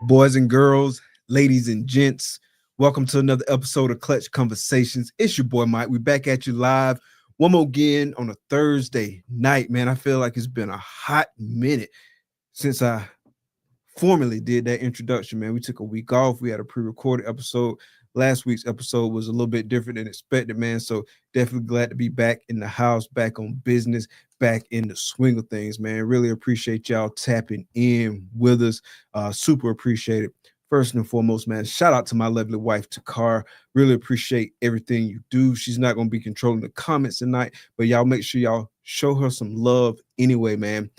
Boys and girls, ladies and gents, welcome to another episode of Clutch Conversations. It's your boy Mike. We're back at you live one more again on a Thursday night, man. I feel like it's been a hot minute since I formally did that introduction, man. We took a week off. We had a pre-recorded episode. Last week's episode was a little bit different than expected, man. So definitely glad to be back in the house, back on business, back in the swing of things, man. Really appreciate y'all tapping in with us. Super appreciate it. First and foremost, man, shout out to my lovely wife, Takar. Really appreciate everything you do. She's not going to be controlling the comments tonight, but y'all make sure y'all show her some love anyway, man.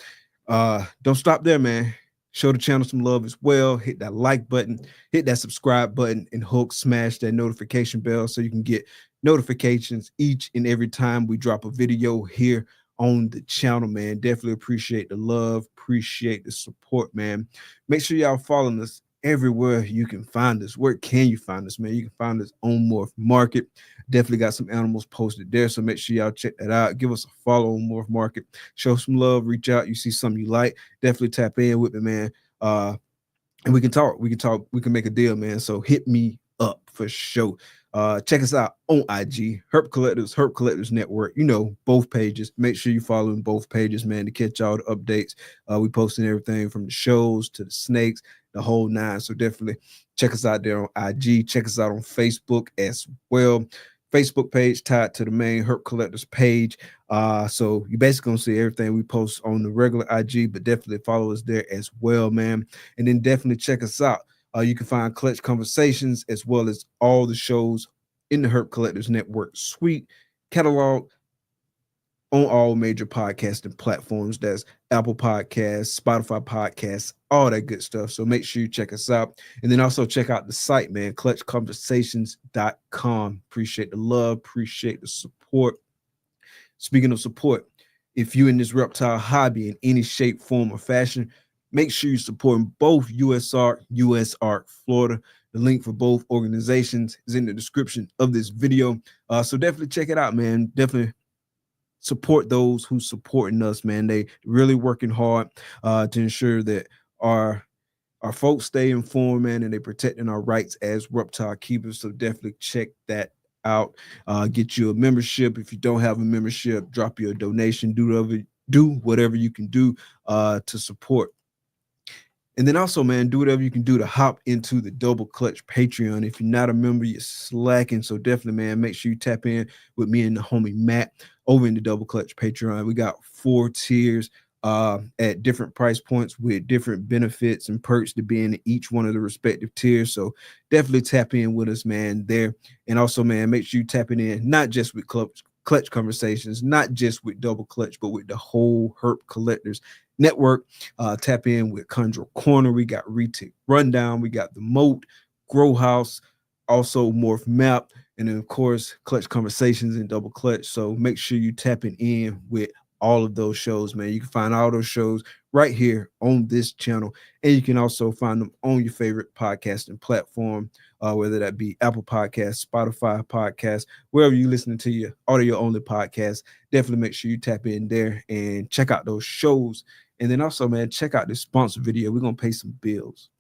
Don't stop there, man. Show the channel some love as well. Hit that like button, hit that subscribe button, and smash that notification bell so you can get notifications each and every time we drop a video here on the channel, man. Definitely appreciate the love, appreciate the support, man. Make sure y'all following us everywhere you can find us. Where can you find us, man? You can find us on Morph Market. Definitely got some animals posted there, so make sure y'all check that out. Give us a follow on Morph Market. Show some love, reach out. You see something you like, definitely tap in with me, man. And we can talk. We can make a deal, man. So hit me up for sure. Check us out on IG, Herp Collectors Network. You know, both pages. Make sure you follow both pages, man, to catch all the updates. We posting everything from the shows to the snakes, the whole nine. So definitely check us out there on IG. Check us out on Facebook as well. Facebook page tied to the main Herp Collectors page. So you basically gonna see everything we post on the regular IG, but definitely follow us there as well, man. And then definitely check us out. You can find Clutch Conversations as well as all the shows in the Herp Collectors Network suite catalog on all major podcasting platforms. That's Apple Podcasts, Spotify Podcasts, all that good stuff. So make sure you check us out. And then also check out the site, man, clutchconversations.com. Appreciate the love, appreciate the support. Speaking of support, if you're in this reptile hobby in any shape, form, or fashion, make sure you're supporting both USARK Florida. The link for both organizations is in the description of this video. So definitely check it out, man. Definitely support those who supporting us, man. They really working hard to ensure that our folks stay informed, man, and they protecting our rights as reptile keepers. So definitely check that out. Get you a membership. If you don't have a membership, drop you a donation. Do whatever you can do to support. And then also, man, do whatever you can do to hop into the Double Clutch Patreon. If you're not a member, you're slacking. So definitely, man, make sure you tap in with me and the homie Matt over in the Double Clutch Patreon. We got 4 tiers at different price points with different benefits and perks to be in each one of the respective tiers. So definitely tap in with us, man, there. And also, man, make sure you tapping in not just with Clutch Conversations, not just with Double Clutch, but with the whole Herp Collectors Network. Tap in with Conjure Corner. We got Retic Rundown. We got the Moat, Grow House, also Morph Map, and then of course Clutch Conversations and Double Clutch. So make sure you tapping in with all of those shows, man. You can find all those shows right here on this channel, and you can also find them on your favorite podcasting platform, whether that be Apple Podcasts, Spotify Podcasts, wherever you're listening to your audio-only podcast. Definitely make sure you tap in there and check out those shows. And then also, man, check out this sponsor video. We're going to pay some bills.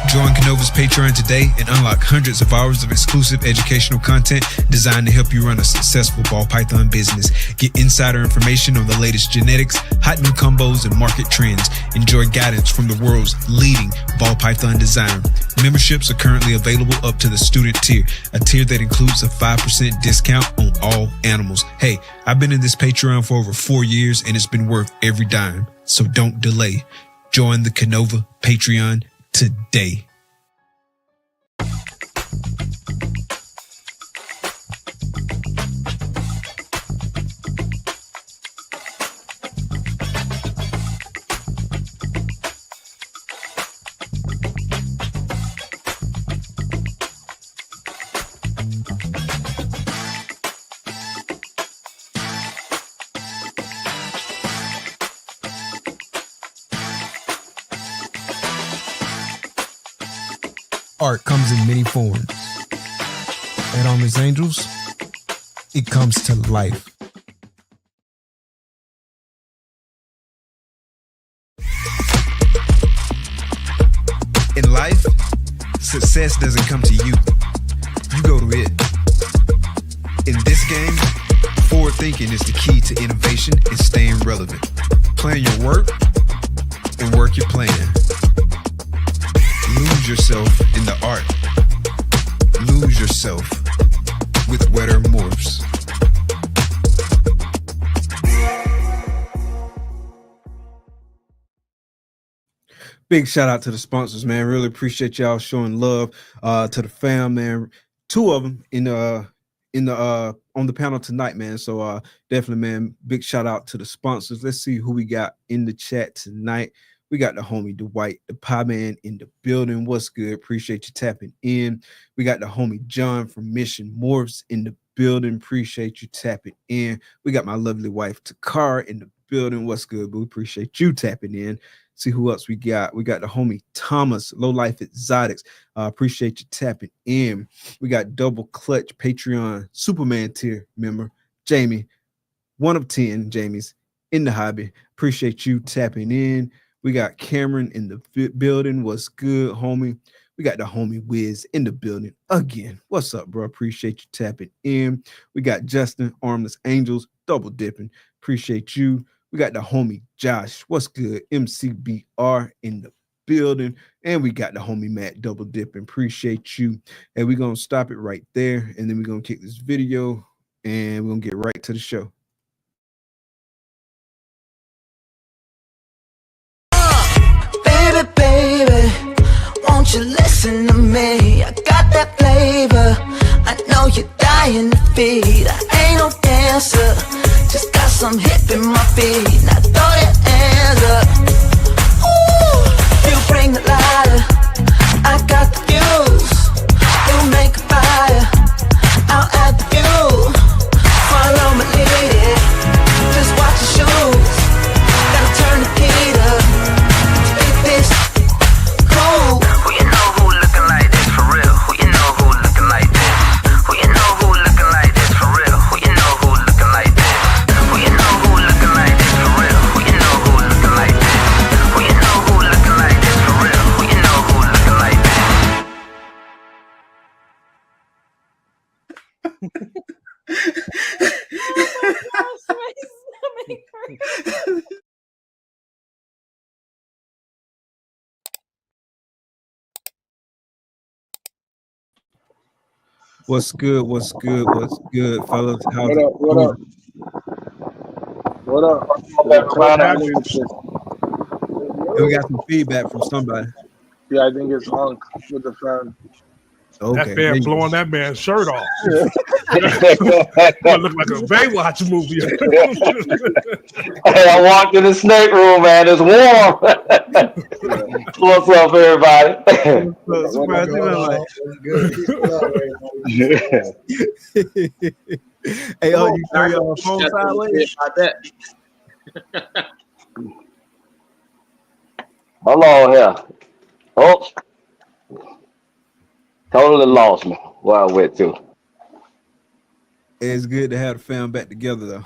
Join Canova's Patreon today and unlock hundreds of hours of exclusive educational content designed to help you run a successful ball python business. Get insider information on the latest genetics, hot new combos, and market trends. Enjoy guidance from the world's leading ball python designer. Memberships are currently available up to the student tier, a tier that includes a 5% discount on all animals. Hey, I've been in this Patreon for over 4 years and it's been worth every dime. So don't delay. Join the Canova Patreon today. Art comes in many forms. And on Miss Angels, it comes to life. In life, success doesn't come to you. You go to it. In this game, forward thinking is the key to innovation and staying relevant. Plan your work and work your plan. Lose yourself in the art. Lose yourself with wetter morphs. Big shout out to the sponsors, man. Really appreciate y'all showing love to the fam, man. Two of them on the panel tonight, man. So definitely, man, big shout out to the sponsors. Let's see who we got in the chat tonight. We got the homie Dwight, the pie man in the building. What's good? Appreciate you tapping in. We got the homie John from Mission Morphs in the building. Appreciate you tapping in. We got my lovely wife Takara in the building. What's good, boo? Appreciate you tapping in. See who else we got. We got the homie Thomas, Low Life Exotics. Appreciate you tapping in. We got Double Clutch Patreon Superman tier member Jamie, 1 of 10 Jamies in the hobby. Appreciate you tapping in. We got Cameron in the building. What's good, homie? We got the homie Wiz in the building again. What's up, bro? Appreciate you tapping in. We got Justin, Armless Angels, double dipping. Appreciate you. We got the homie Josh. What's good? MCBR in the building. And we got the homie Matt double dipping. Appreciate you. And we're going to stop it right there. And then we're going to kick this video and we're going to get right to the show. Baby, won't you listen to me? I got that flavor. I know you're dying to feed. I ain't no dancer, just got some hip in my feet. Now throw your hands up. Ooh, you bring the lighter. I got the fuse. You make a fire. I'll add the fuel. Follow my lead. Just watch your shoes. Gotta turn the key up. This cool. Who you know who looking like this for real? Who you know who looking like this? Who you know who looking like this for real? Who you know who looking like this? Who you know who looking like this for real? Who you know who looking like this? Who you know who looking like this for real? Who you know who looking like this? What's good? What's good? What's good, fellas? How's What it up? What going? up? What up? And we got some feedback from somebody. Yeah, I think it's Hunk with the fan. Okay. That man blowing that man's shirt off. Look like a Baywatch movie. Hey, I walked in the snake room, man. It's warm. What's up, everybody? Hey, oh, you turn your phone sideways? Hello here. Oh, totally lost me where I went to. It's good to have the fam back together, though.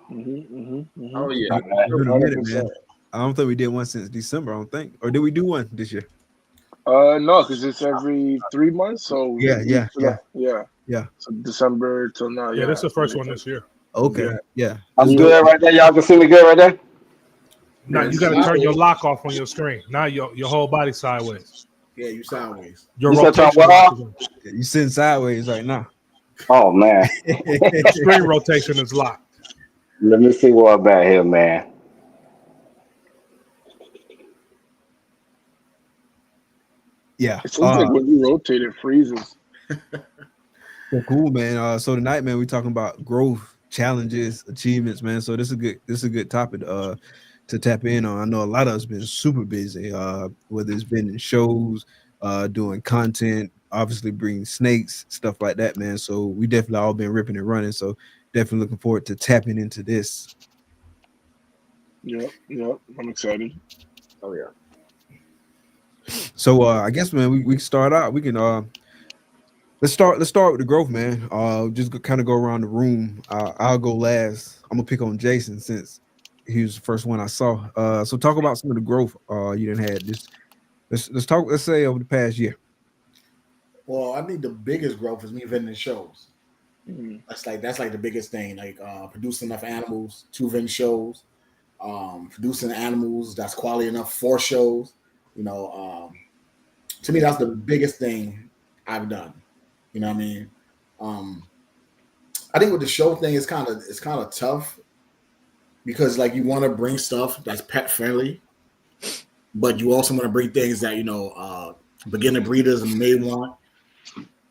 Oh yeah, It's been a minute, man. I don't think we did one since December. I don't think, or did we do one this year? No, because it's every 3 months. So Yeah. So December till now. Yeah, this is the first one this year. Okay, yeah. I'm good right there. Y'all can see me good right there. Now you got to turn your lock off on your screen. Now your whole body sideways. Yeah, you sideways. Your You said turn rotation what off? You sitting sideways right now. Oh man, screen rotation is locked. let me see what about here, man. Yeah. It seems like when you rotate, it freezes. Cool, man. So tonight, man, we're talking about growth, challenges, achievements, man. So this is a good topic to tap in on. I know a lot of us been super busy, whether it's been in shows, doing content, obviously bringing snakes, stuff like that, man. So we definitely all been ripping and running. So definitely looking forward to tapping into this. Yep. I'm excited. Oh yeah. So I guess, man, we can start out. We can let's start with the growth, man. Just kind of go around the room. I'll go last. I'm gonna pick on Jason since he was the first one I saw. So talk about some of the growth you didn't had this. Let's talk. Let's say over the past year. Well, I think the biggest growth is me vending shows. Mm-hmm. That's like the biggest thing. Like producing enough animals to vend shows, producing animals that's quality enough for shows. You know, to me, that's the biggest thing I've done. You know what I mean? I think with the show thing, it's kind of tough because like you want to bring stuff that's pet friendly, but you also want to bring things that beginner breeders may want,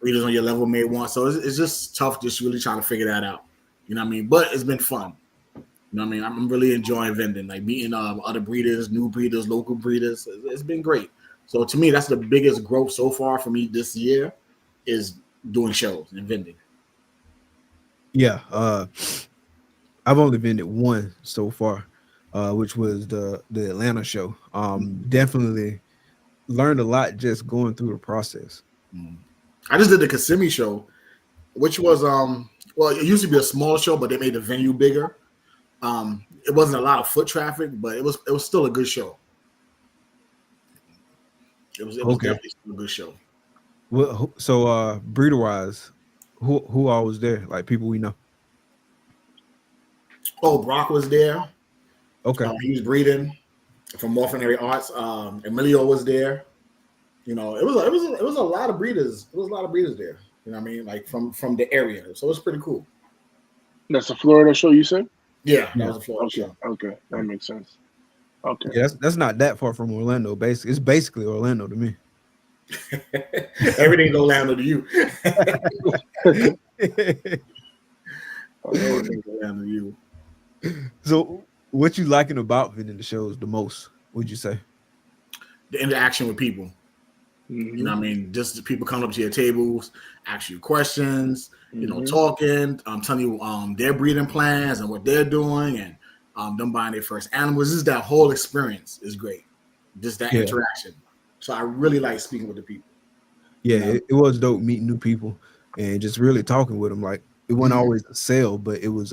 breeders on your level may want. So it's just tough, just really trying to figure that out. You know what I mean? But it's been fun. You know what I mean? I'm really enjoying vending, like meeting other breeders, new breeders, local breeders. It's been great. So to me, that's the biggest growth so far for me this year is doing shows and vending. Yeah, I've only vended one so far, which was the Atlanta show. Definitely learned a lot just going through the process. I just did the Kissimmee show, which was well, it used to be a small show, but they made the venue bigger. It wasn't a lot of foot traffic, but it was still a good show. It was Okay. definitely still a good show. Well, so breeder wise, who all was there? Like people we know. Oh, Brock was there. Okay. He was breeding from Morphinary Arts. Emilio was there. You know, it was a lot of breeders. It was a lot of breeders there. You know what I mean? Like from the area. So it was pretty cool. That's a Florida show, you said? Yeah, that was a Florida show. Okay, that makes sense. Okay. Yeah, that's not that far from Orlando. Basically, it's basically Orlando to me. Everything's Orlando to you. Everything's Orlando to you. So, what you liking about vending the shows the most? Would you say? The interaction with people. Mm-hmm. You know what I mean? Just people coming up to your tables, ask you questions, you know, talking, telling you their breeding plans and what they're doing, and them buying their first animals. Just that whole experience is great. Just that interaction. So I really like speaking with the people. Yeah, You know? it was dope meeting new people and just really talking with them. Like it wasn't always a sale, but it was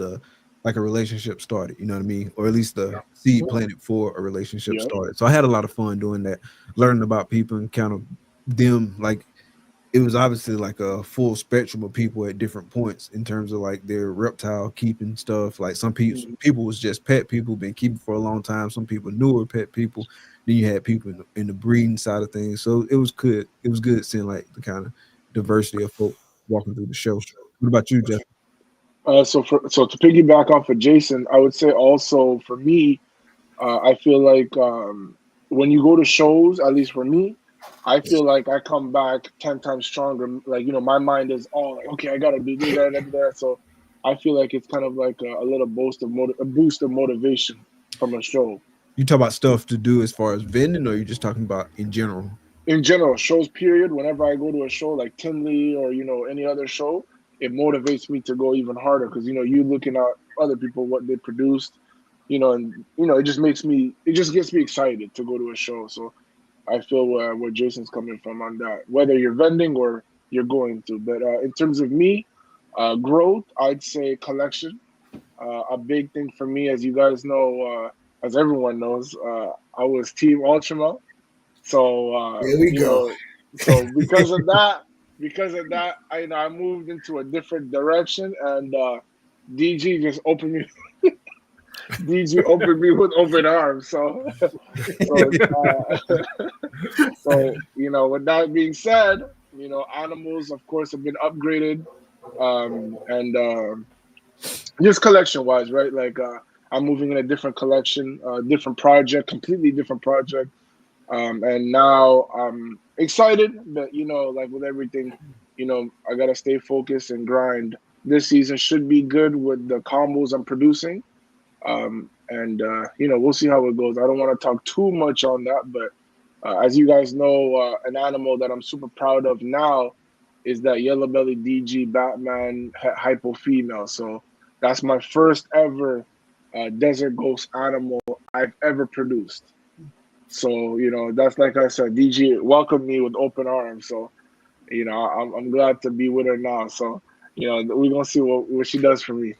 like a relationship started. You know what I mean? Or at least the seed planted for a relationship started. So I had a lot of fun doing that, learning about people and kind of them. Like it was obviously like a full spectrum of people at different points in terms of like their reptile keeping stuff. Like some people was just pet people, been keeping for a long time. Some people newer pet people. Then you had people in the breeding side of things. So it was good. It was good seeing like the kind of diversity of folk walking through the show. What about you, Jeff? So to piggyback off of Jason, I would say also for me, I feel like when you go to shows, at least for me, I feel like I come back 10 times stronger. Like, you know, my mind is all like, okay, I got to do that. So I feel like it's kind of like a little boost of motivation from a show. You talk about stuff to do as far as vending, or you just talking about in general? In general, shows period. Whenever I go to a show like Tinley or, you know, any other show, it motivates me to go even harder because, you know, you're looking at other people, what they produced, you know, and, you know, it just gets me excited to go to a show. So I feel where Jason's coming from on that, whether you're vending or you're going to. But in terms of me, growth, I'd say collection. A big thing for me, as you guys know, as everyone knows, I was Team Ultima. So here we go. So because of that, I moved into a different direction, and DG just opened me. DG opened me with open arms. So you know, with that being said, you know, animals, of course, have been upgraded, and just collection wise, right? Like I'm moving in a different collection, different project, completely different project. And now I'm excited, but you know, like with everything, you know, I gotta stay focused and grind. This season should be good with the combos I'm producing. And you know, we'll see how it goes. I don't want to talk too much on that, but as you guys know, an animal that I'm super proud of now is that yellow belly DG Batman hypo female. So that's my first ever desert ghost animal I've ever produced. So, you know, that's like I said, DG welcomed me with open arms. So, you know, I'm glad to be with her now. So, you know, we're gonna see what she does for me.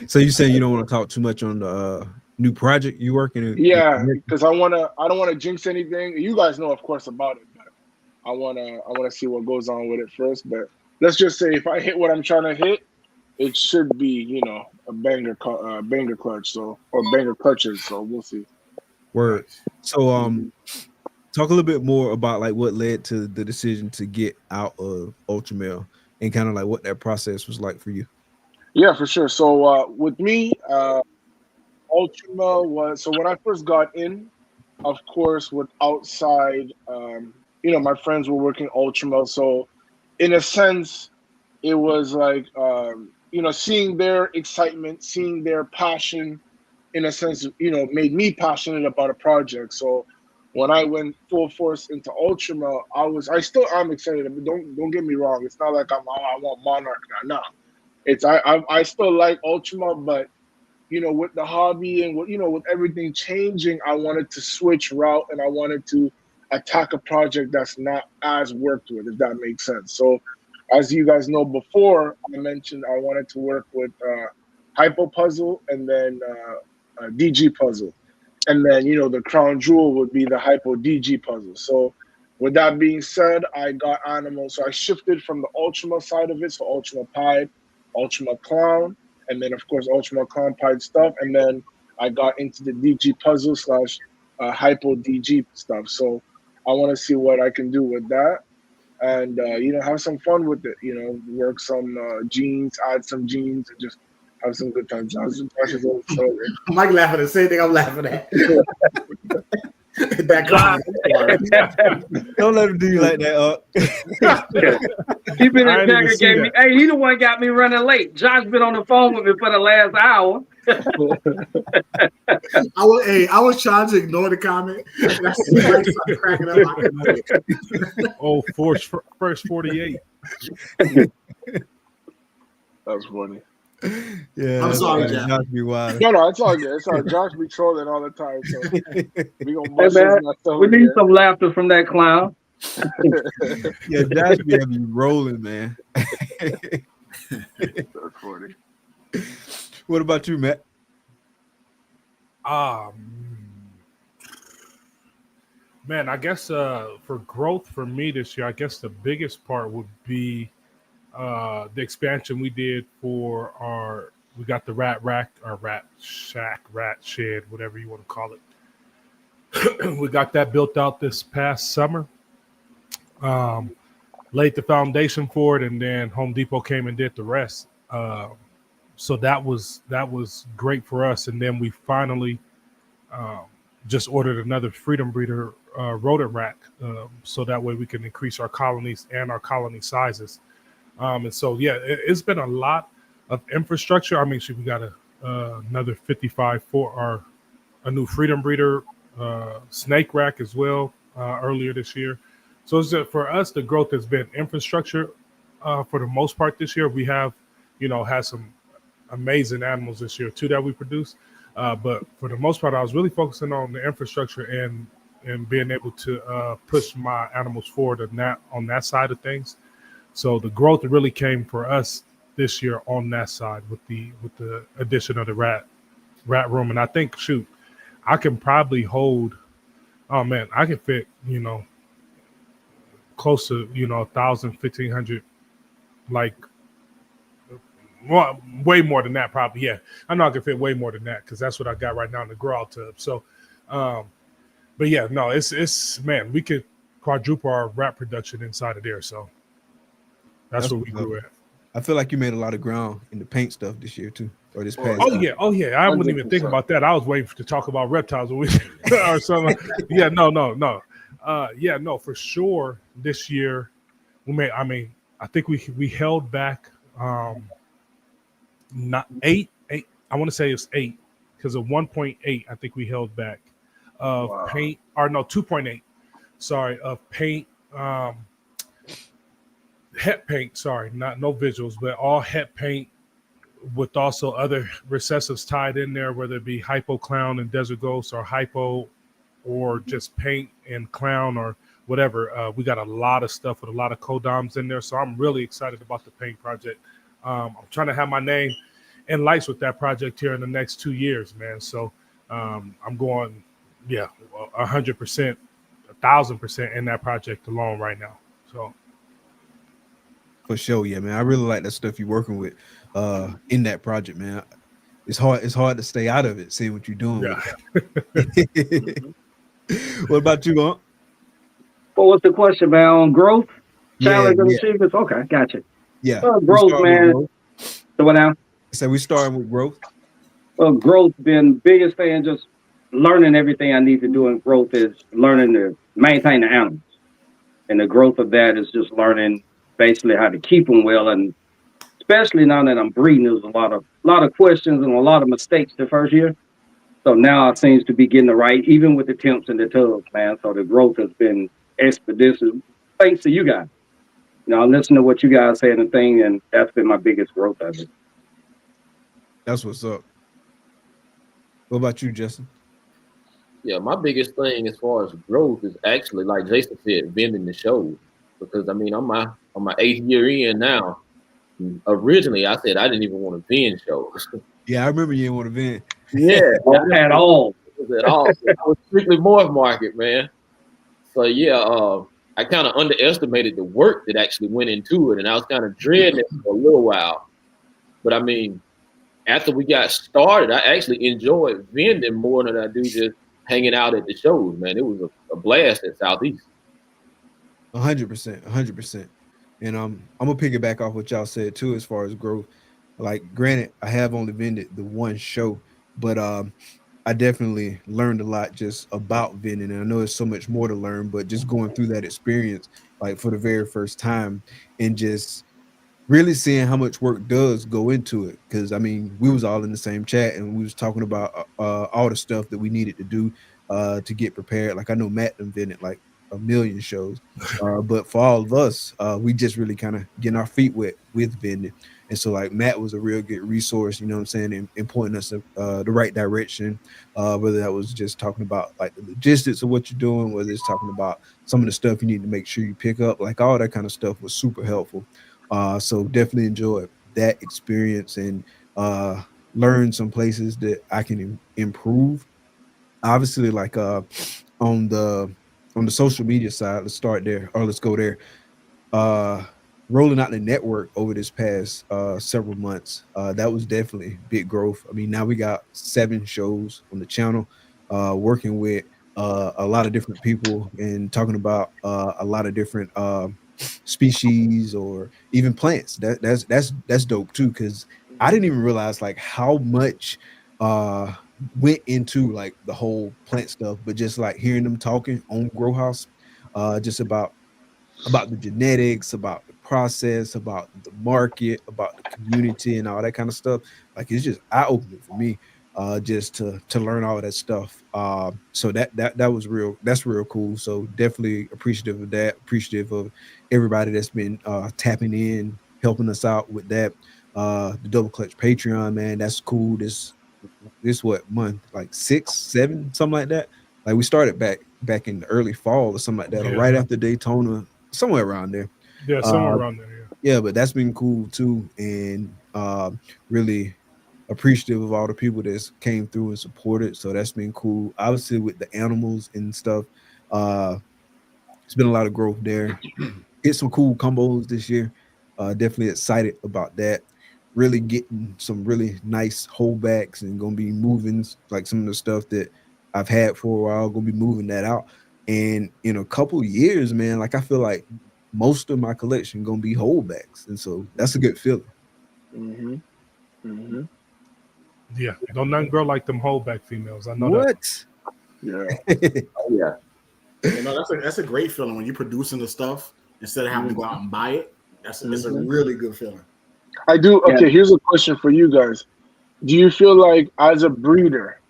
So you saying you don't want to talk too much on the new project you working in? Yeah, because I don't wanna jinx anything. You guys know, of course, about it, but I wanna see what goes on with it first. But let's just say if I hit what I'm trying to hit, it should be, you know, a banger clutch. So, or banger clutches. So we'll see. Word. So talk a little bit more about like what led to the decision to get out of Ultramel and kind of like what that process was like for you. Yeah, for sure. So with me, Ultramel was, so when I first got in, of course, with outside, you know, my friends were working Ultramel. So in a sense, it was like, you know, seeing their excitement, seeing their passion, in a sense, you know, made me passionate about a project. So when I went full force into Ultramel, I still am excited. I mean, don't get me wrong. It's not like I want Monarch now. No, it's I still like Ultramel, but you know, with the hobby and with, you know, with everything changing, I wanted to switch route and I wanted to attack a project that's not as worked with, if that makes sense. So as you guys know, before I mentioned I wanted to work with Hypo Puzzle and then DG Puzzle. And then, you know, the crown jewel would be the Hypo DG Puzzle. So with that being said, I got animals. So I shifted from the Ultramel side of it, so Ultramel Pied, Ultramel Clown, and then, of course, Ultramel Clown Pied stuff. And then I got into the DG Puzzle / Hypo DG stuff. So I want to see what I can do with that. And, you know, have some fun with it, you know, work some jeans, add some jeans, and just have some good times. Mike laughing at the same thing I'm laughing at. That Don't let him do you like that. He been interrogating me. Hey, he the one got me running late. Josh been on the phone with me for the last hour. I was trying to ignore the comment. And I started cracking up. Oh, first 48. That's funny. Yeah, I'm sorry, Jack. No, it's all good. It's all Josh be trolling all the time. So we gonna bust Hey, man, we need some laughter from that clown. Yeah, Josh be having you rolling, man. That's funny. What about you, Matt? Man, I guess for growth for me this year, I guess the biggest part would be the expansion we did for we got the rat rack or rat shack, rat shed, whatever you want to call it. We got that built out this past summer. Laid the foundation for it, and then Home Depot came and did the rest. So that was great for us. And then we finally just ordered another Freedom Breeder rodent rack, so that way we can increase our colonies and our colony sizes. And so, yeah, it's been a lot of infrastructure. I mean, we got another 55 for a new Freedom Breeder snake rack as well earlier this year. So for us, the growth has been infrastructure for the most part this year. We have, you know, had some amazing animals this year too that we produced. But for the most part, I was really focusing on the infrastructure and being able to push my animals forward on that side of things. So the growth really came for us this year on that side with the addition of the rat room. And I think, I can probably hold, I can fit, you know, close to, you know, 1,000, 1,500, like, well, way more than that probably. Yeah, I know I can fit way more than that because that's what I got right now in the grow tub. So, but yeah, no, it's man, we could quadruple our rat production inside of there. So that's what we grew at. I feel like you made a lot of ground in the paint stuff this year too, or this past. Oh yeah. I wouldn't even think about that. I was waiting to talk about reptiles or something. Yeah, no. Yeah, no, for sure. This year, I think we held back. Not eight. I want to say it's 8 because of 1.8. I think we held back of paint, or no, 2.8. Sorry, of paint. Het paint, sorry, no visuals, but all het paint with also other recessives tied in there, whether it be Hypo Clown and Desert Ghost or Hypo or just paint and clown or whatever. We got a lot of stuff with a lot of codoms in there, so I'm really excited about the paint project. I'm trying to have my name in lights with that project here in the next 2 years, man. So I'm going, 100%, 1,000% in that project alone right now. So for sure, yeah, man. I really like that stuff you're working with in that project, man. It's hard to stay out of it, seeing what you're doing with it. What about you, Aunt? Well, what's the question, man? On growth, challenge, and Yeah. achievements? Okay, gotcha. Yeah. Growth, man. So what now? So we starting with growth. Well, growth been biggest thing, just learning everything I need to do in growth is learning to maintain the animals. And the growth of that is just learning basically how to keep them well. And especially now that I'm breeding, there's a lot of questions and a lot of mistakes the first year. So now it seems to be getting it right, even with the temps and the tubs, man. So the growth has been expeditious thanks to you guys. I listen to what you guys say and thing, and that's been my biggest growth of it. That's what's up. What about you, Justin? Yeah, my biggest thing as far as growth is actually, like Jason said, vending the shows. Because I mean, on my 8th year in now. Originally, I said I didn't even want to vend shows. Yeah, I remember you didn't want to vend. Yeah, at all. At all. I was strictly morph market, man. So yeah, I kind of underestimated the work that actually went into it, and I was kind of dreading it for a little while. But I mean, after we got started, I actually enjoyed vending more than I do just hanging out at the shows, man. It was a blast at Southeast. 100%, 100%. And I'm gonna piggyback off what y'all said too, as far as growth. Like, granted, I have only vended the one show, but I definitely learned a lot just about vending, and I know there's so much more to learn. But just going through that experience, like for the very first time, and just really seeing how much work does go into it, because I mean, we was all in the same chat and we was talking about all the stuff that we needed to do to get prepared. Like, I know Matt invented like a million shows, but for all of us, we just really kind of getting our feet wet with vending. And so like Matt was a real good resource, you know what I'm saying, in pointing us in the right direction, whether that was just talking about like the logistics of what you're doing, whether it's talking about some of the stuff you need to make sure you pick up, like all that kind of stuff was super helpful. So definitely enjoyed that experience and learn some places that I can improve. Obviously, like on the social media side, let's start there, or let's go there. Rolling out the network over this past several months, that was definitely big growth. I mean, now we got 7 shows on the channel, working with a lot of different people and talking about a lot of different species or even plants. That's dope too, because I didn't even realize like how much went into like the whole plant stuff, but just like hearing them talking on Grow House, just about the genetics, about the process, about the market, about the community and all that kind of stuff. Like, it's just eye-opening for me, just to learn all that stuff. So that was real. That's real cool. So definitely appreciative of that. Appreciative of everybody that's been tapping in, helping us out with that. The Double Clutch Patreon, man, that's cool. This what month? Like 6, 7, something like that. Like, we started back in the early fall or something like that, or right after Daytona, somewhere around there. Yeah, somewhere around there. Yeah, but that's been cool too, and really appreciative of all the people that came through and supported. So that's been cool. Obviously, with the animals and stuff, it's been a lot of growth there. Hit some cool combos this year. Definitely excited about that. Really getting some really nice holdbacks and gonna be moving like some of the stuff that I've had for a while. Gonna be moving that out, and in a couple years, man, like I feel like most of my collection gonna be holdbacks, and so that's a good feeling. Mm-hmm. Mm-hmm. Yeah, don't nothing grow like them holdback females. I know what. Yeah. Yeah. You know, that's a great feeling when you're producing the stuff instead of having to go out and buy it. It's a really good feeling. I do. Okay, here's a question for you guys. Do you feel like, as a breeder,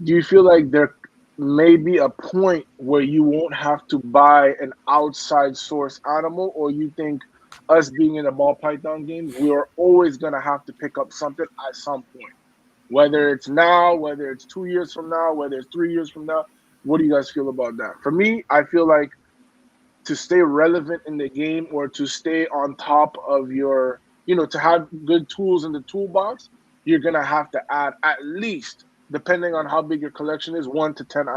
do you feel like there may be a point where you won't have to buy an outside source animal, or you think us being in the ball python game, we are always going to have to pick up something at some point? Whether it's now, whether it's 2 years from now, whether it's 3 years from now, What do you guys feel about that? For me, I feel like to stay relevant in the game or to stay on top of your, to have good tools in the toolbox, you're going to have to add at least, depending on how big your collection is, 1 to 10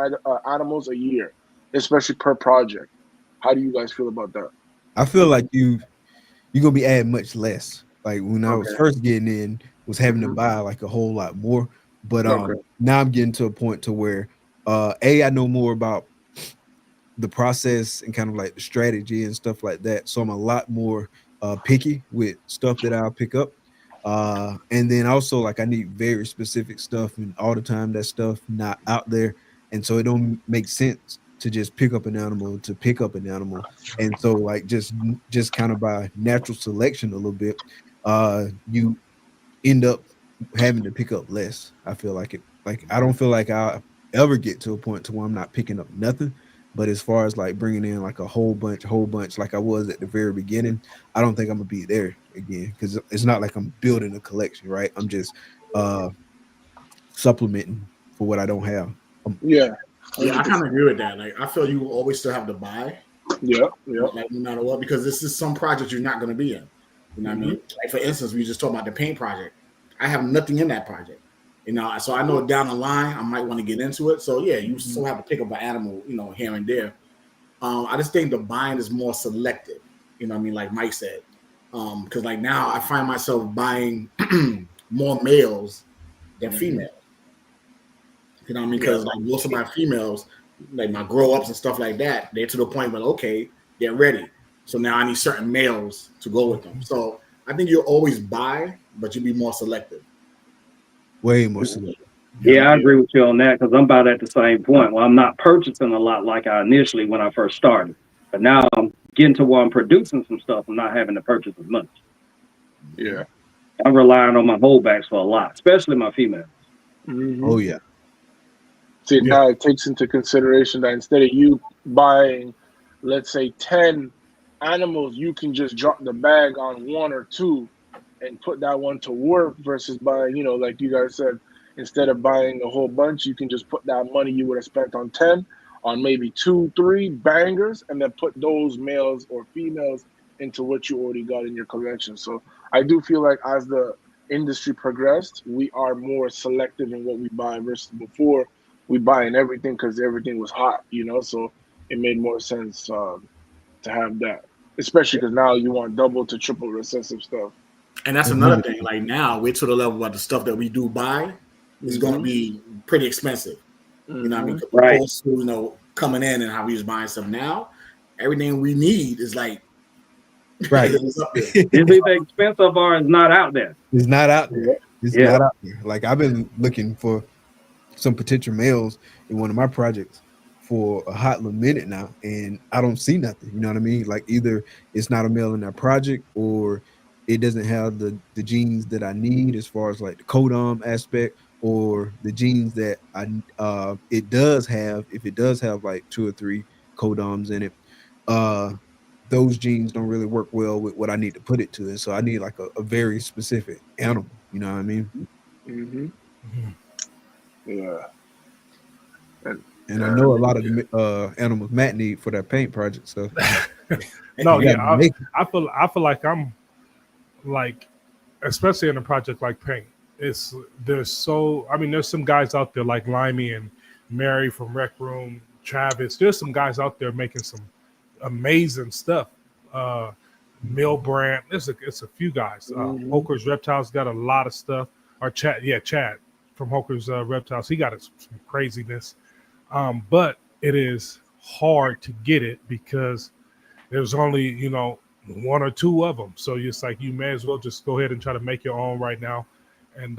animals a year, especially per project. How do you guys feel about that? I feel like you're gonna be adding much less. Like when I was first getting in, was having to buy like a whole lot more. But now I'm getting to a point to where I know more about the process and kind of like the strategy and stuff like that. So I'm a lot more picky with stuff that I'll pick up. And then also like I need very specific stuff, and all the time that stuff not out there. And so it don't make sense to just pick up an animal to pick up an animal. And so like just kind of by natural selection a little bit, you end up having to pick up less. I feel like it. Like I don't feel like I ever get to a point to where I'm not picking up nothing. But as far as like bringing in like a whole bunch like I was at the very beginning, I don't think I'm gonna be there again, because it's not like I'm building a collection, right? I'm just supplementing for what I don't have. Yeah, I kind of agree with that. Like I feel you will always still have to buy. Yeah. Like no matter what, because this is some project you're not gonna be in. You know what I mean? Like for instance, we just talked about the paint project. I have nothing in that project. So I know down the line I might want to get into it. So yeah, you still have to pick up an animal, here and there. I just think the buying is more selective. You know what I mean? Like Mike said, because like now I find myself buying more males than females. You know what I mean? Because like most of my females, like my grow ups and stuff like that, they're to the point where okay, they're ready. So now I need certain males to go with them. So I think you'll always buy, but you'll be more selective. Way more selective. Yeah, I agree with you on that, because I'm about at the same point. Well, I'm not purchasing a lot like I initially when I first started, but now I'm getting to where I'm producing some stuff. I'm not having to purchase as much. Yeah, I'm relying on my holdbacks for a lot, especially my females. Oh yeah. See, now it takes into consideration that instead of you buying, let's say 10 animals, you can just drop the bag on 1 or 2 and put that one to work, versus buying, like you guys said, instead of buying a whole bunch, you can just put that money you would have spent on 10 on maybe 2, 3 bangers, and then put those males or females into what you already got in your collection. So I do feel like as the industry progressed, we are more selective in what we buy versus before we buying everything because everything was hot, so it made more sense to have that, especially because now you want double to triple recessive stuff. And that's another thing. Like now we're to the level where the stuff that we do buy is going to be pretty expensive. You know what I mean? Right. Opposed to, coming in and how we just buying stuff now, everything we need is like right. Is it expensive or it's not out there? It's not out there. It's not out there. Like I've been looking for some potential males in one of my projects for a hot little minute now, and I don't see nothing. You know what I mean? Like either it's not a male in that project, or it doesn't have the genes that I need as far as like the codom aspect, or the genes that it does have. If it does have like 2 or 3 codoms in it, those genes don't really work well with what I need to put it to. And so I need like a very specific animal. You know what I mean? Yeah. And I know a lot of animals Matt need for that paint project. So I feel like I'm like, especially in a project like paint, there's some guys out there like Limey and Mary from Rec Room, Travis. There's some guys out there making some amazing stuff. Milbrand, it's a few guys. Hoker's Reptiles got a lot of stuff. Or Chad from Hoker's Reptiles, he got some craziness. But it is hard to get it because there's only 1 or 2 of them. So it's like you may as well just go ahead and try to make your own right now, and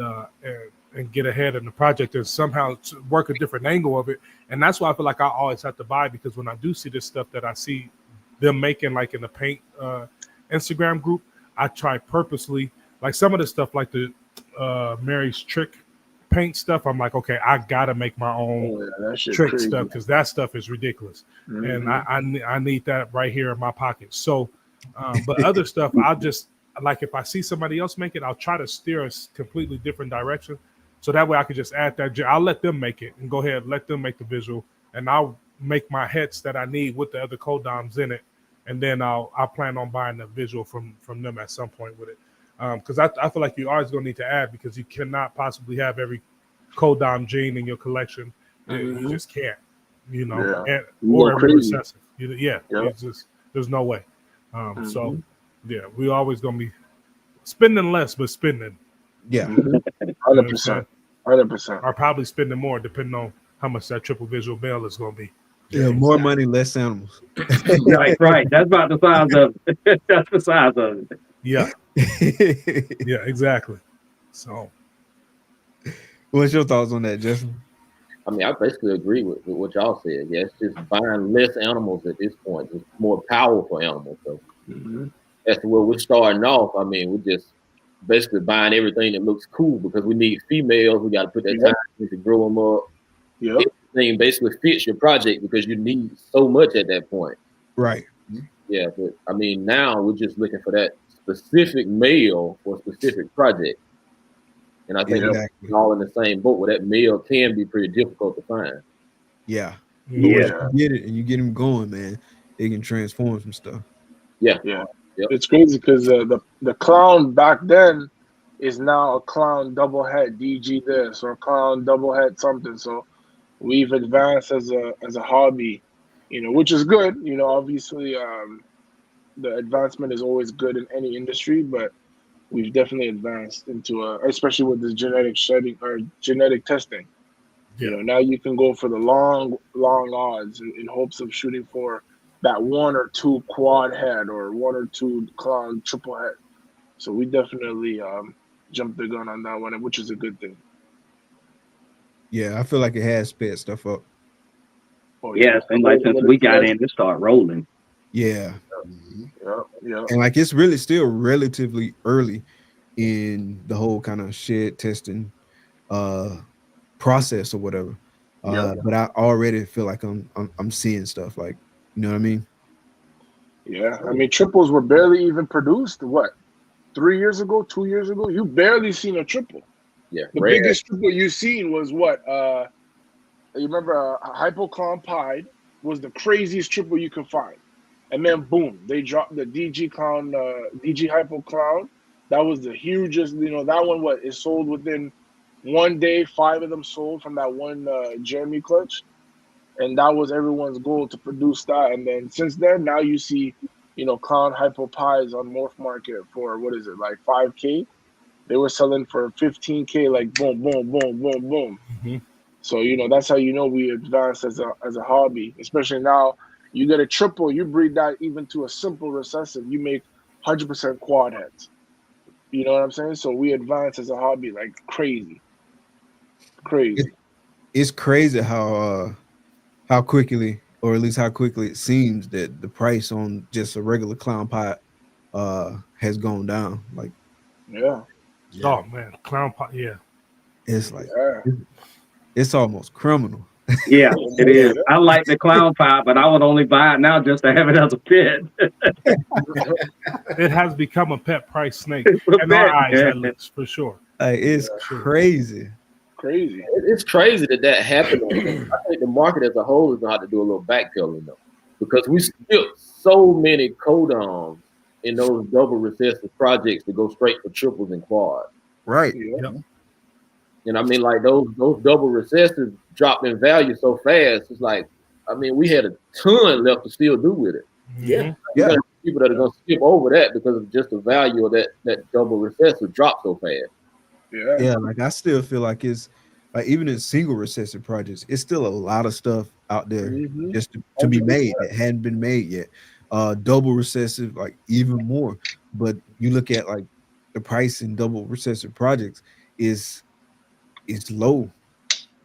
get ahead in the project and somehow work a different angle of it. And that's why I feel like I always have to buy, because when I do see this stuff that I see them making, like in the paint Instagram group, I try purposely, like some of the stuff like the Mary's Trick paint stuff, I'm like, okay, I gotta make my own trick stuff, because that stuff is ridiculous. And I need that right here in my pocket. So but other stuff, I'll just, like, if I see somebody else make it, I'll try to steer a completely different direction, so that way I could just add that. I'll let them make it and go ahead, let them make the visual, and I'll make my hets that I need with the other codoms in it, and then I'll plan on buying the visual from them at some point with it, because I feel like you always gonna need to add, because you cannot possibly have every codom gene in your collection. You just can't, or every recessive. It's just, there's no way. So yeah, we always gonna be spending less, but spending. Yeah, 100%. Or probably spending more, depending on how much that triple visual bail is going to be. Yeah, more money, less animals. Right. That's about the size of it. That's the size of it. Yeah. Yeah, exactly. So, what's your thoughts on that, Justin? I mean, I basically agree with what y'all said. Yeah, it's just buying less animals at this point, just more powerful animals. So that's where we're starting off. I mean, we're just basically buying everything that looks cool because we need females. We got to put that time to grow them up. Everything basically fits your project because you need so much at that point. Right. Yeah, but I mean, now we're just looking for that specific male for a specific project. And I think we're all in the same boat where that male can be pretty difficult to find. Yeah. You get it and you get him going, man. They can transform some stuff. Yeah. It's crazy because the clown back then is now a clown double head DG this or a clown double head something. So we've advanced as a hobby, which is good. Obviously, the advancement is always good in any industry, but we've definitely advanced into especially with this genetic shedding or genetic testing. Now you can go for the long odds in hopes of shooting for that 1 or 2 quad head or 1 or 2 clown triple head. So we definitely jumped the gun on that one, which is a good thing. Yeah, I feel like it has sped stuff up. Yeah, it's been like since we got in, it started rolling. Yeah. Yeah. And like it's really still relatively early in the whole kind of shed testing process or whatever. But I already feel like I'm seeing stuff, like, you know what I mean? Yeah. I mean, triples were barely even produced, 3 years ago, 2 years ago? You barely seen a triple. Yeah. The biggest triple you seen was what? You remember Hypoclown Pied was the craziest triple you could find. And then boom, they dropped the DG Clown, DG Hypoclown. That was the hugest, that one, it sold within 1 day, 5 of them sold from that one Jeremy clutch. And that was everyone's goal to produce that. And then since then, now you see, Clown Hypo Pies on Morph Market for, like 5K? They were selling for 15K, like boom, boom, boom, boom, boom. Mm-hmm. So, that's how we advance as a hobby. Especially now, you get a triple, you breed that even to a simple recessive, you make 100% quad heads. You know what I'm saying? So we advance as a hobby like crazy. It's crazy how quickly, or at least how quickly it seems that the price on just a regular clown pot has gone down. Like, oh man, clown pot, it's like it's almost criminal. Yeah, it is. I like the clown pot, but I would only buy it now just to have it as a pet. It has become a pet price snake in our eyes, at least, for sure. It's crazy. It's crazy that happened. I think the market as a whole is going to have to do a little backpedaling, though, because we skipped so many codoms in those double recessive projects to go straight for triples and quads. Right. Yep. And I mean, like those double recessives dropped in value so fast. It's like, I mean, we had a ton left to still do with it. Yeah. People that are going to skip over that because of just the value of that double recessive dropped so fast. Yeah, like I still feel like it's like even in single recessive projects, it's still a lot of stuff out there just to be made that hadn't been made yet. Double recessive, like even more. But you look at like the price in double recessive projects is low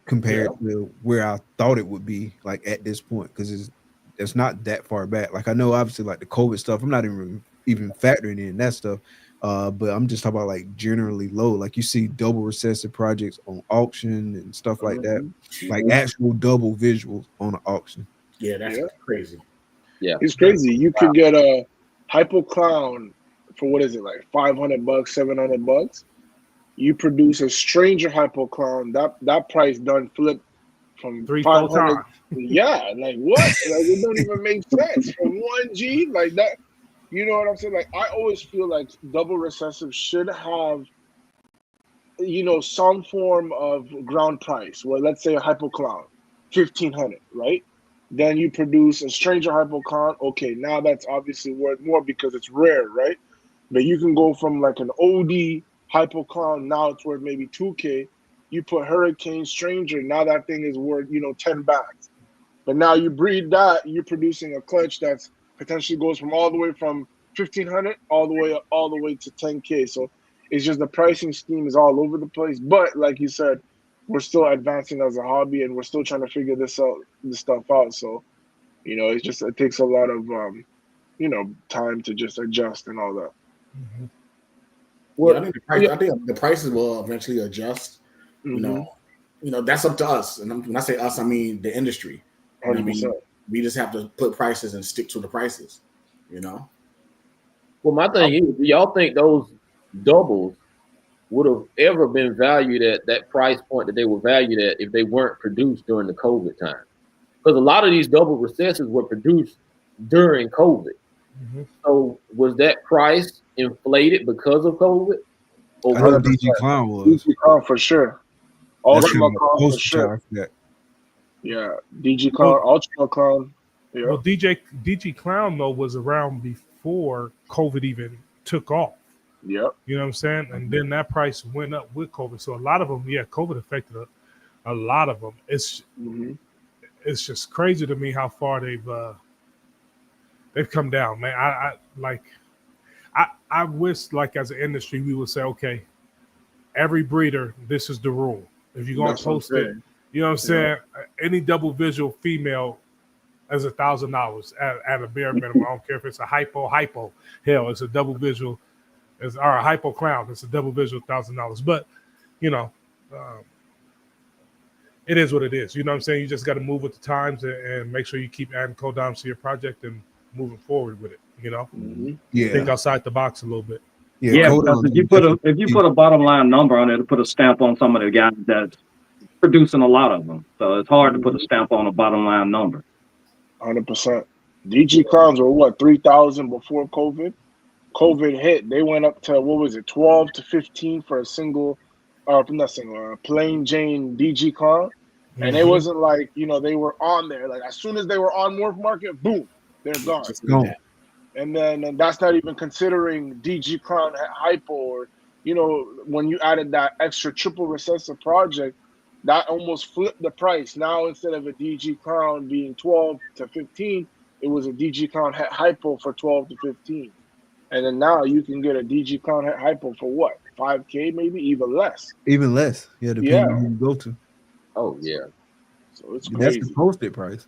compared to where I thought it would be like at this point, because it's not that far back. Like I know obviously like the COVID stuff, I'm not even factoring in that stuff. But I'm just talking about like generally low. Like you see double recessive projects on auction and stuff like that, like actual double visuals on an auction. Yeah, that's crazy. Yeah, it's crazy. You could get a Hypo Clown for like $500, $700. You produce a Stranger Hypo Clown. That price done flip from 3-4 500. times. Yeah, like what? Like it don't even make sense from 1G like that. You know what I'm saying? Like I always feel like double recessive should have, you know, some form of ground price. Well, let's say a hypoclown, 1,500, right? Then you produce a stranger hypoclown. Okay, now that's obviously worth more because it's rare, right? But you can go from like an OD hypoclown, now it's worth maybe 2K. You put hurricane stranger, now that thing is worth, you know, 10 bags. But now you breed that, you're producing a clutch that's potentially goes from all the way from 1,500 all the way to 10K. So it's just the pricing scheme is all over the place. But like you said, we're still advancing as a hobby and we're still trying to figure this stuff out. So, you know, it takes a lot of you know, time to just adjust and all that. Mm-hmm. Well, I think the prices will eventually adjust. Mm-hmm. You know, that's up to us. And when I say us, I mean the industry. 100%. I mean, we just have to put prices and stick to the prices. You know. Well, my thing is, do y'all think those doubles would have ever been valued at that price point that they were valued at if they weren't produced during the COVID time? Because a lot of these double recessives were produced during COVID. Mm-hmm. So was that price inflated because of COVID? I know DG Clown was. DG Clown for sure. Ultima Clown for sure. Yeah, DG Clown, Ultima Clown. Yeah. Well, DG Clown though was around before COVID even took off. Yep. You know what I'm saying? And then that price went up with COVID. So a lot of them, yeah, COVID affected a lot of them. It's just crazy to me how far they've come down, man. I wish, like, as an industry, we would say, okay, every breeder, this is the rule. If you're gonna post it, you know what I'm saying? Any double visual female is $1,000 at a bare minimum. I don't care if it's a hypo. Hell, it's a double visual. It's a hypo clown. It's a double visual $1,000. But you know, it is what it is. You know what I'm saying? You just got to move with the times and make sure you keep adding codoms to your project and moving forward with it. You know, think outside the box a little bit. Yeah, because if you put a bottom line number on it, it'll put a stamp on some of the guys that's producing a lot of them. So it's hard to put a stamp on a bottom line number. 100%. DG Clowns were what, 3,000 before COVID? COVID hit, they went up to, what was it, 12 to 15 for a single, plain Jane DG Clown. And it wasn't like, you know, they were on there. Like as soon as they were on Morph Market, boom, they're gone. And then that's not even considering DG Clown hypo, or, you know, when you added that extra triple recessive project, that almost flipped the price. Now instead of a DG Clown being 12 to 15, it was a DG Clown hypo for 12 to 15. And then now you can get a DG Clown hypo for what? 5K, maybe even less. Even less. Yeah, depending on who you go to. Oh yeah. So it's crazy. That's the posted price.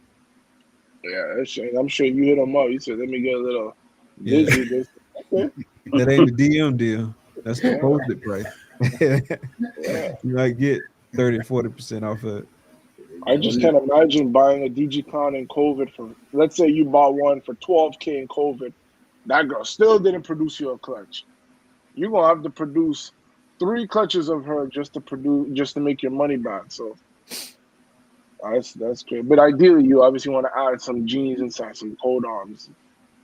Yeah, I'm sure you hit them up. You said, let me get a little busy. That ain't the DM deal. That's the posted price. You might get 30-40% off of it. I just can't imagine buying a DG Clown in COVID for, let's say you bought one for 12K in COVID. That girl still didn't produce you a clutch. You're gonna have to produce 3 clutches of her just to make your money back. So that's great. But ideally, you obviously want to add some jeans inside, some cold arms,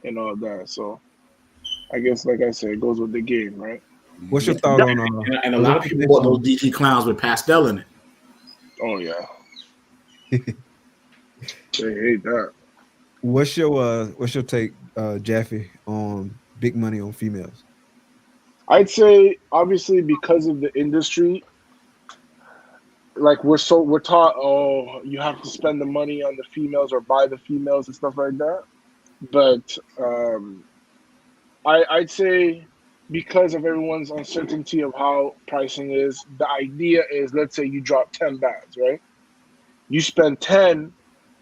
and all that. So I guess, like I said, it goes with the game, right? What's your thought on? And a lot of people bought those DG Clowns with pastel in it. Oh yeah. They hate that. What's your take, Jaffy, on big money on females? I'd say obviously because of the industry, like we're taught, oh, you have to spend the money on the females or buy the females and stuff like that. But I'd say because of everyone's uncertainty of how pricing is, the idea is, let's say you drop 10 bags, right? You spend 10.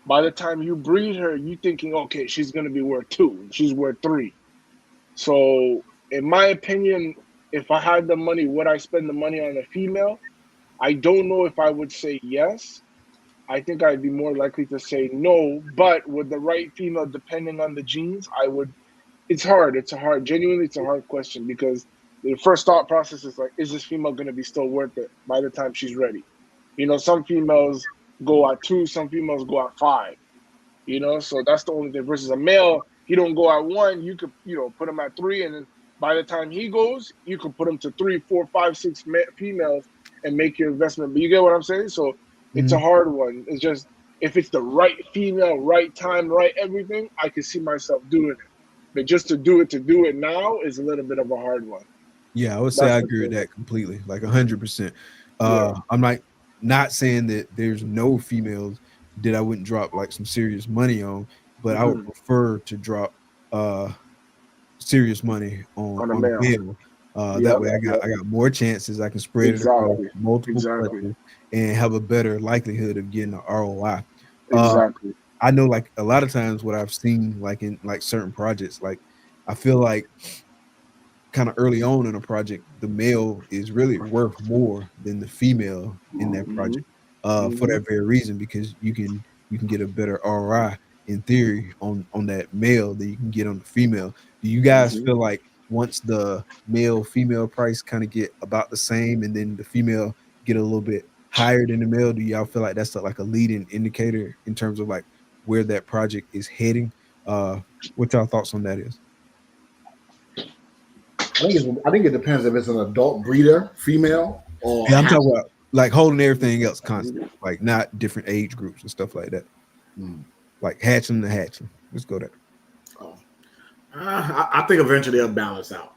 By the time you breed her, you thinking, okay, she's going to be worth 2. She's worth 3. So in my opinion, if I had the money, would I spend the money on a female? I don't know if I would say yes. I think I'd be more likely to say no. But with the right female, depending on the genes, I would. It's hard. Genuinely, it's a hard question, because the first thought process is like, is this female going to be still worth it by the time she's ready? You know, some females, go at 2, some females go at 5. You know, so that's the only thing. Versus a male, he don't go at 1. You could, you know, put him at 3, and then by the time he goes, you can put him to 3, 4, 5, 6 females and make your investment. But you get what I'm saying? So it's a hard one. It's just if it's the right female, right time, right everything, I can see myself doing it. But just to do it now is a little bit of a hard one. Yeah, I would say I agree with that completely, like 100%. I'm not saying that there's no females that I wouldn't drop like some serious money on, but I would prefer to drop serious money on a male. That way I got more chances. I can spread it across multiple collectors and have a better likelihood of getting an ROI. Exactly. I know, like a lot of times what I've seen, like in like certain projects, like I feel like kind of early on in a project, the male is really worth more than the female in that project for that very reason, because you can get a better ROI in theory on that male than you can get on the female. Do you guys feel like once the male female price kind of get about the same and then the female get a little bit higher than the male, do y'all feel like that's like a leading indicator in terms of like where that project is heading? What y'all thoughts on that is? I think it depends if it's an adult breeder, female, or I'm talking about like holding everything else constant, like not different age groups and stuff like that. Like hatching to hatching. Let's go there. I think eventually they'll balance out.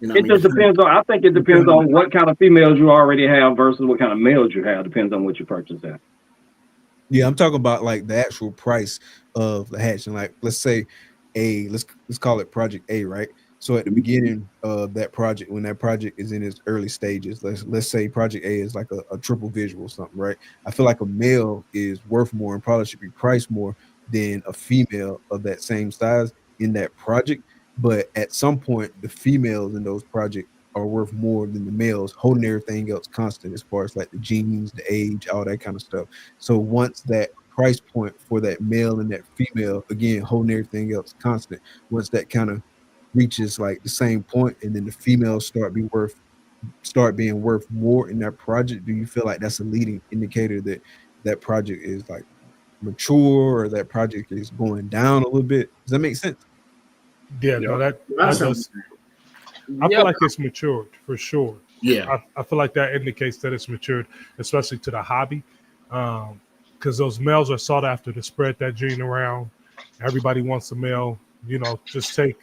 You know, it just depends on. I think it depends on what kind of females you already have versus what kind of males you have. Depends on what you purchase at. Yeah, I'm talking about like the actual price of the hatching. Like let's say let's call it Project A, right? So at the beginning of that project, when that project is in its early stages, let's say Project A is like a triple visual or something, right? I feel like a male is worth more and probably should be priced more than a female of that same size in that project. But at some point, the females in those projects are worth more than the males, holding everything else constant as far as like the genes, the age, all that kind of stuff. So once that price point for that male and that female, again, holding everything else constant, once that kind of reaches like the same point and then the females start being worth more in that project, do you feel like that's a leading indicator that that project is like mature or that project is going down a little bit? Does that make sense? Yeah, no, that does. I feel like it's matured for sure. Yeah, I feel like that indicates that it's matured, especially to the hobby, because those males are sought after to spread that gene around. Everybody wants a male. You know, just take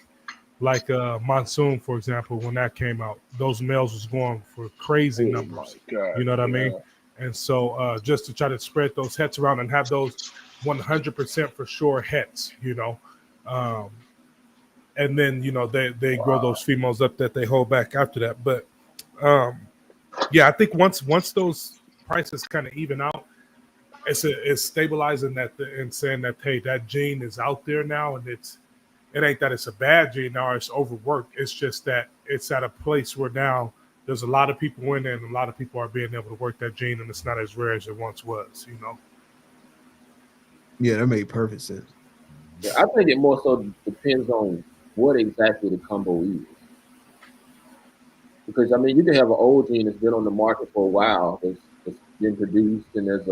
like Monsoon, for example, when that came out, those males was going for crazy numbers. You know what I mean? And so just to try to spread those hets around and have those 100% for sure hets, you know. And then, you know, they grow those females up that they hold back after that. But yeah, I think once those prices kind of even out, it's stabilizing that and saying that, hey, that gene is out there now, and it ain't that it's a bad gene now, it's overworked. It's just that it's at a place where now there's a lot of people in there and a lot of people are being able to work that gene, and it's not as rare as it once was, you know? Yeah, that made perfect sense. Yeah, I think it more so depends on what exactly the combo is. Because, I mean, you can have an old gene that's been on the market for a while, that's been produced, and there's a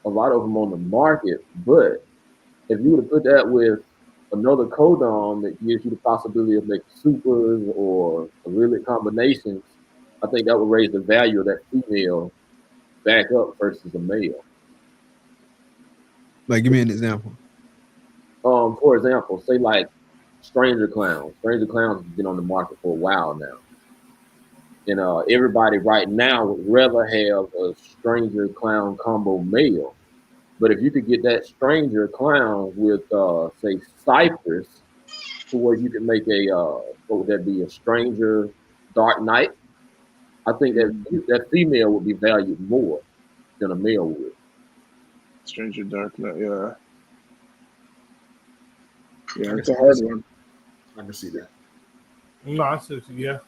lot of them on the market, but if you were to put that with another codon that gives you the possibility of making supers or really combinations, I think that would raise the value of that female back up versus a male. Like, give me an example. For example, say like Stranger Clowns. Stranger Clowns has been on the market for a while now. And everybody right now would rather have a Stranger Clown combo male. But if you could get that Stranger Clown with, say, Cypress, to where you can make a, what would that be, a Stranger Dark Knight, I think that female would be valued more than a male would. Stranger Dark Knight, yeah. Yeah, it's a hard one. I can see that. No, I said, yeah.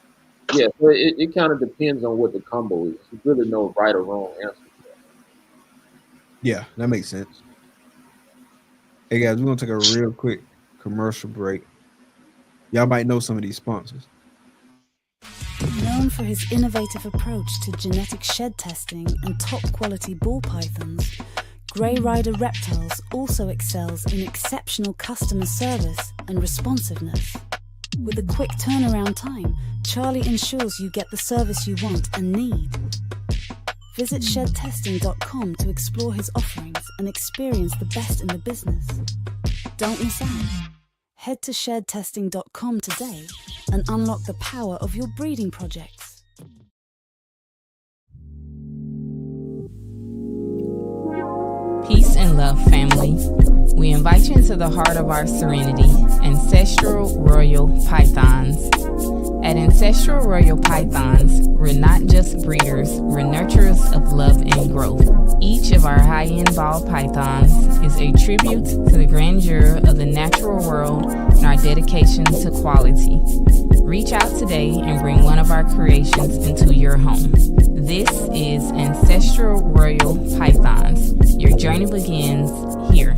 Yeah, so it kind of depends on what the combo is. There's really no right or wrong answer. Yeah, that makes sense. Hey guys, we're gonna take a real quick commercial break. Y'all might know some of these sponsors. No Known for his innovative approach to genetic shed testing and top-quality ball pythons, Grey Rider Reptiles also excels in exceptional customer service and responsiveness. With a quick turnaround time, Charlie ensures you get the service you want and need. Visit shedtesting.com to explore his offerings and experience the best in the business. Don't miss out. Head to shedtesting.com today and unlock the power of your breeding projects. Peace and love, family. We invite you into the heart of our serenity, Ancestral Royal Pythons. At Ancestral Royal Pythons, we're not just breeders, we're nurturers of love and growth. Each of our high-end ball pythons is a tribute to the grandeur of the natural world and our dedication to quality. Reach out today and bring one of our creations into your home. This is Ancestral Royal Pythons. Your journey begins here.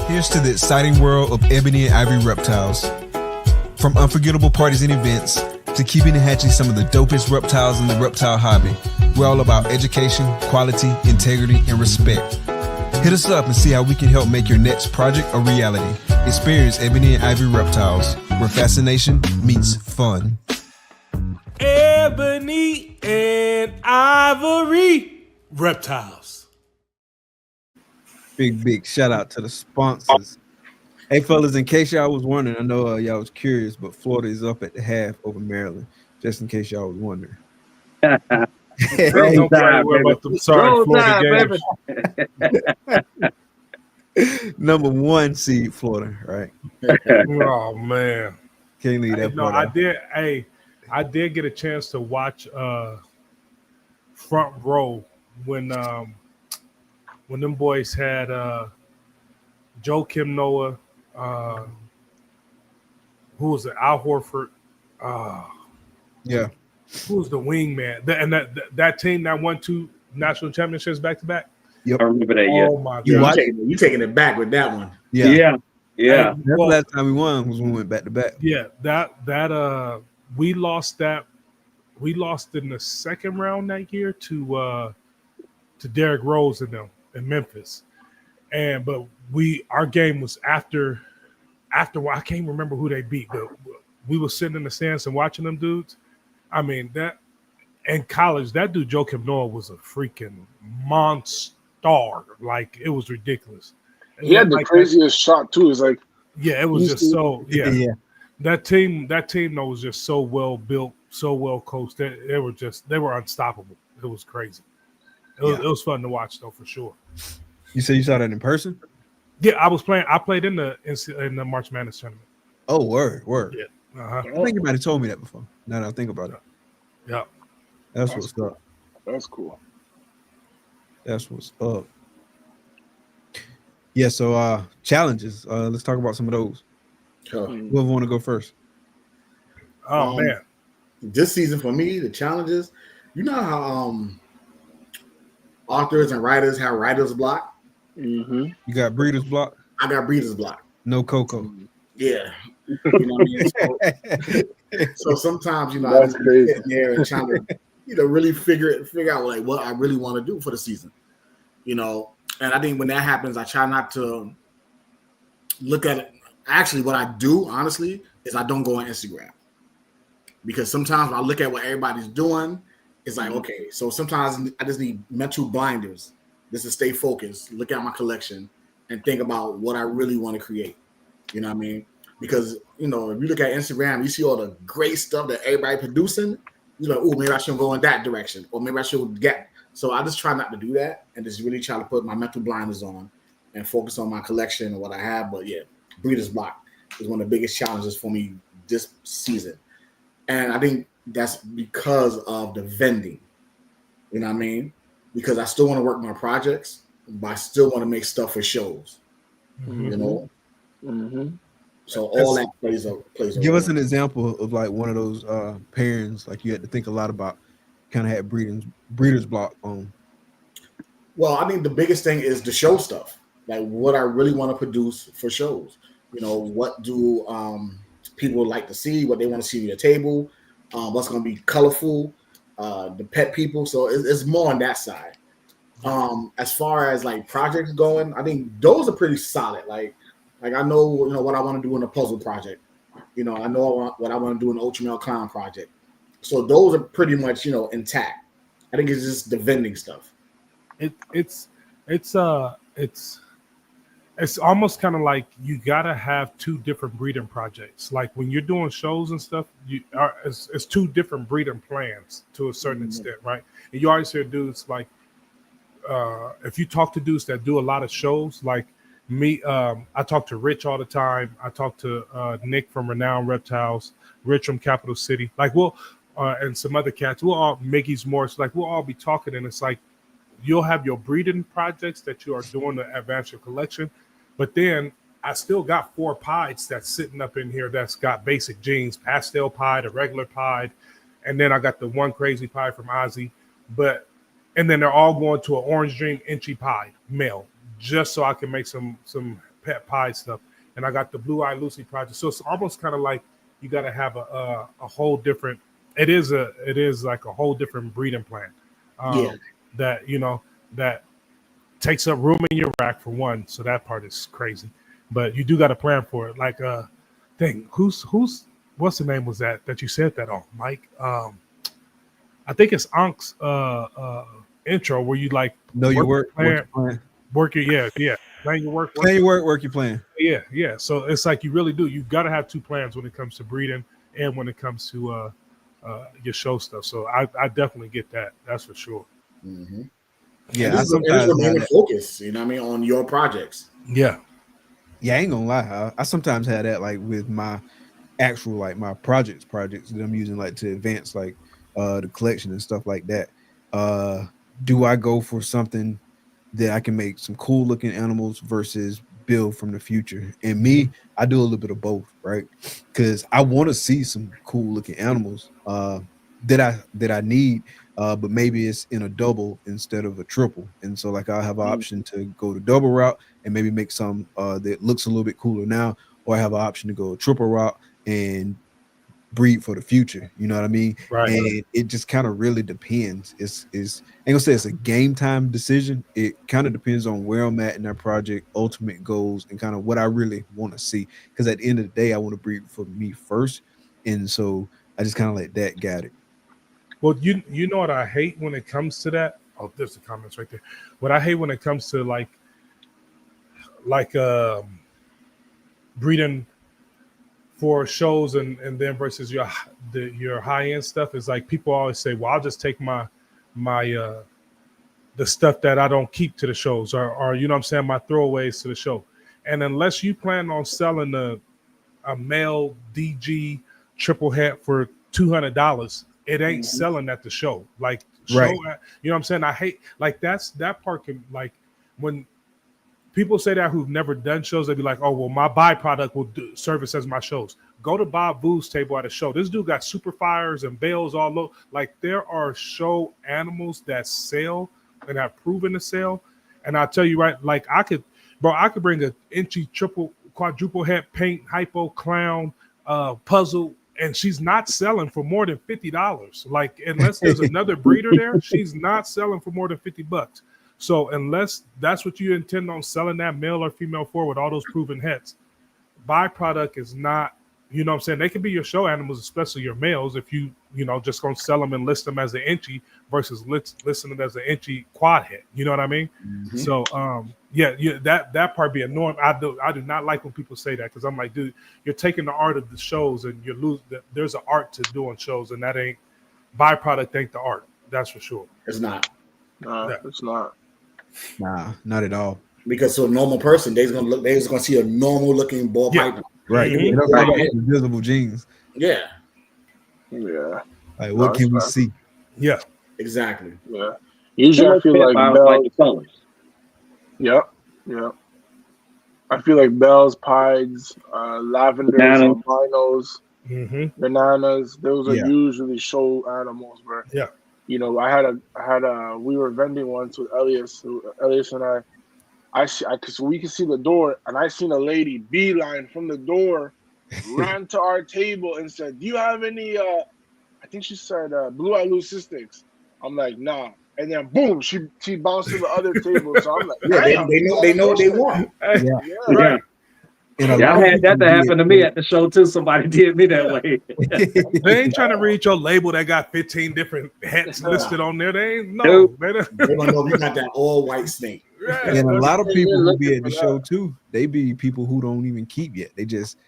Here's to the exciting world of ebony and ivory reptiles. From unforgettable parties and events to keeping and hatching some of the dopest reptiles in the reptile hobby, we're all about education, quality, integrity, and respect. Hit us up and see how we can help make your next project a reality. Experience ebony and ivory reptiles, where fascination meets fun. Ebony and Ivory Reptiles. Big shout out to the sponsors. Hey fellas, in case y'all was wondering, I know y'all was curious, but Florida is up at the half over Maryland. Just in case y'all was wondering. Don't worry about them sorry Florida games. Number 1 seed Florida, right? Oh man, can't leave that. No, I did. Hey, I did get a chance to watch front row when them boys had Joe Kim Noah, who was it? Al Horford. Yeah. Who was the wingman? That team that won 2 national championships back to back. Yep. I remember that. Oh my You god! taking it back with that one. Yeah. That's the last time we won was when we went back to back. Yeah, that we lost that. We lost in the second round that year to Derrick Rose and them in Memphis, but our game was after I can't remember who they beat, but we were sitting in the stands and watching them dudes. I mean, that in college, that dude Joe Kim Noah was a freaking monster. Like, it was ridiculous. He had the craziest shot too. It's like, yeah, it was just so yeah. That team though was just so well built, so well coached. They were unstoppable. It was crazy. It was fun to watch though, for sure. You said you saw that in person? Yeah, I played in the March Madness tournament. Oh, word. Yeah. Uh-huh. I think you might have told me that before. Now that I think about it. Yeah. That's what's up. That's cool. That's what's up. Yeah, so challenges. Let's talk about some of those. Whoever want to go first? Oh man. This season for me, the challenges, you know how authors and writers have writer's block? Mm-hmm. You got breeder's block? I got breeder's block. No cocoa. Yeah. You know what I mean? So sometimes, you know, I just sit there and trying to, really figure out like what I really want to do for the season. You know, and I think when that happens, I try not to look at it. Actually, what I do, honestly, is I don't go on Instagram. Because sometimes when I look at what everybody's doing, it's like, okay, so sometimes I just need mental blinders just to stay focused, look at my collection, and think about what I really want to create. You know what I mean? Because, if you look at Instagram, you see all the great stuff that everybody producing. You're like, oh, maybe I should go in that direction, or maybe I should get. So I just try not to do that and just really try to put my mental blinders on and focus on my collection and what I have. But yeah, breeder's block is one of the biggest challenges for me this season. And I think that's because of the vending. You know what I mean? Because I still want to work my projects, but I still want to make stuff for shows. Mm-hmm. You know? Mm-hmm. So all that plays a Give role. us an example of like one of those pairings like you had to think a lot about, kind of had breeder's block on. Well, I think the biggest thing is the show stuff. Like what I really want to produce for shows. What do people like to see, what they want to see on your table, what's going to be colorful, the pet people. So it's more on that side. As far as like projects going, I think those are pretty solid. Like I know what I want to do in a puzzle project. I know what I want to do in an Ultra Male Clown project. So those are pretty much intact. I think it's just the vending stuff. It's almost kind of like you gotta have two different breeding projects. Like when you're doing shows and stuff, it's two different breeding plans to a certain extent, right? And you always hear dudes like, if you talk to dudes that do a lot of shows, like me, I talk to Rich all the time. I talk to Nick from Renowned Reptiles, Rich from Capital City, like and some other cats. We'll all Mickey's Morris, like we'll all be talking, and it's like you'll have your breeding projects that you are doing to advance your collection, but then I still got 4 pieds that's sitting up in here that's got basic genes, pastel pied, a regular pied, and then I got the one crazy pied from Ozzy, and then they're all going to an Orange Dream Inchy pied male, just so I can make some pet pie stuff. And I got the Blue Eye Lucy project, so it's almost kind of like you got to have a whole different. It is like a whole different breeding plan. That that takes up room in your rack for one, so that part is crazy. But you do got a plan for it. Like what's the name was that you said that on, Mike? I think it's Ank's intro where you like know your work, plan your work your plan. Yeah. So it's like you really do. You got to have 2 plans when it comes to breeding and when it comes to your show stuff. So I definitely get that. That's for sure. Mm-hmm. Yeah, I sometimes focus. You know what I mean, on your projects. Yeah, I ain't gonna lie. I sometimes have that like with my actual like my projects that I'm using like to advance like the collection and stuff like that. Do I go for something that I can make some cool looking animals versus build from the future? And me, I do a little bit of both, right? Because I want to see some cool looking animals that I need, but maybe it's in a double instead of a triple. And so like I'll have an option to go the double route and maybe make some that looks a little bit cooler now, or I have an option to go a triple route and breed for the future. You know what I mean? Right. And it just kind of really depends. It's I ain't gonna say it's a game time decision. It kind of depends on where I'm at in that project, ultimate goals, and kind of what I really want to see. Because at the end of the day, I want to breed for me first, and so I just kind of let that guide it. Well, you know what I hate when it comes to that? Oh, there's the comments right there. What I hate when it comes to like breeding for shows and then versus your high end stuff is like people always say, well, I'll just take my the stuff that I don't keep to the shows or you know what I'm saying, my throwaways to the show. And unless you plan on selling a male DG triple hat for $200, it ain't selling at the show. Like right. You know what I'm saying? I hate like that part can like when people say that who've never done shows, they'd be like, oh, well, my byproduct will service as my shows. Go to Bob Vu's table at a show. This dude got super fires and bales all over. Like there are show animals that sell and have proven to sell. And I'll tell you right, like I could bring an inchy triple quadruple head paint hypo clown puzzle, and she's not selling for more than $50. Like unless there's another breeder there, she's not selling for more than $50. So unless that's what you intend on selling that male or female for with all those proven heads, byproduct is not, you know what I'm saying? They can be your show animals, especially your males, if you just going to sell them and list them as an inchy versus listing them as an inchy quad head. You know what I mean? Mm-hmm. So, that part be annoying. I do not like when people say that because I'm like, dude, you're taking the art of the shows and you lose that. There's an art to doing shows and that ain't byproduct ain't the art. That's for sure. It's not. It's not. Nah, not at all. Because to a normal person, they're just gonna see a normal looking ball python. Right. Mm-hmm. Right. Invisible genes. Yeah. Yeah. Like what can we see? Yeah. Exactly. Yeah. Usually I feel like Bell. Yep. I feel like Bells, Pieds, Lavenders, Albinos, Bananas, those are usually show animals where we were vending once with Elias and I so we could see the door, and I seen a lady beeline from the door ran to our table and said, "Do you have any?" I think she said blue-eye leucisticus. I'm like, nah. And then boom, she bounced to the other table. So I'm like, Yeah, damn, they know what they want. Yeah, right. And a Yeah, lot I of had that people to happen to me at the show too. Somebody did me that way. They ain't trying to read your label that got 15 different hats listed on there. They ain't Nope. They don't know we got that all white snake. And a lot of people who be at the show too, they be people who don't even keep yet. They just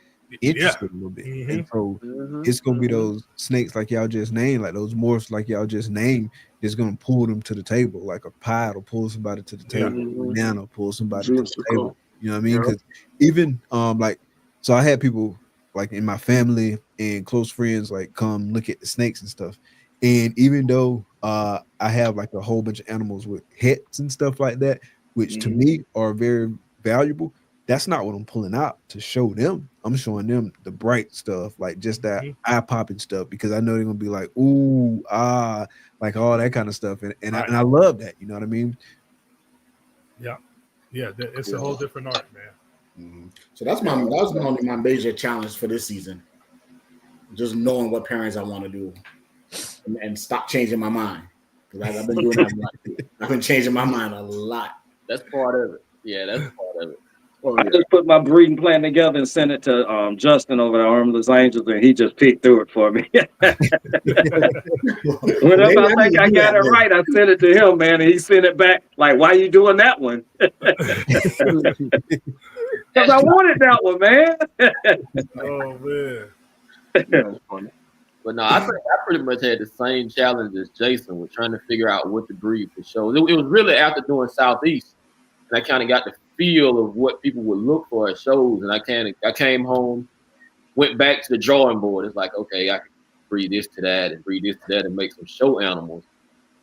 interested a little bit. And so it's gonna be those snakes like y'all just named, like those morphs like y'all just named, that's gonna pull them to the table. Like a pie will pull somebody to the table, banana pull somebody to the table. You know what I mean? Because even like, so I had people like in my family and close friends like come look at the snakes and stuff. And even though I have like a whole bunch of animals with heads and stuff like that, which to me are very valuable, that's not what I'm pulling out to show them. I'm showing them the bright stuff, like just that eye popping stuff, because I know they're gonna be like, ooh, ah, like all that kind of stuff. And I love that, you know what I mean? Yeah, it's a whole different art, man. So that was my major challenge for this season. Just knowing what parents I want to do and stop changing my mind. Because I've been doing that a lot. I've been changing my mind a lot. That's part of it. Yeah, that's part of it. I just put my breeding plan together and sent it to Justin over at Armless Angels, and he just picked through it for me. Whenever I think I got it right, I sent it to him, man, and he sent it back like, "Why you doing that one?" Because I wanted that one, man. Oh man, that's funny. But no, I think I pretty much had the same challenge as Jason with trying to figure out what to breed for shows. It was really after doing Southeast, and I kind of got the feel of what people would look for at shows. And I came home, went back to the drawing board. It's like, okay, I can breed this to that and breed this to that and make some show animals.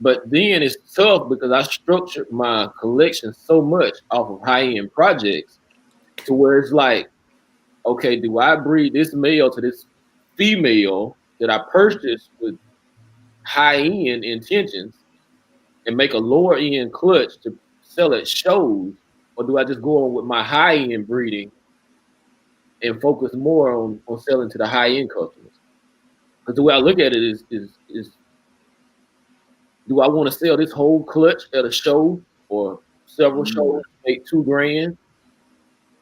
But then it's tough because I structured my collection so much off of high-end projects to where it's like, okay, do I breed this male to this female that I purchased with high-end intentions and make a lower-end clutch to sell at shows, or do I just go on with my high-end breeding and focus more on selling to the high-end customers? Because the way I look at it is do I want to sell this whole clutch at a show or several shows, make $2,000,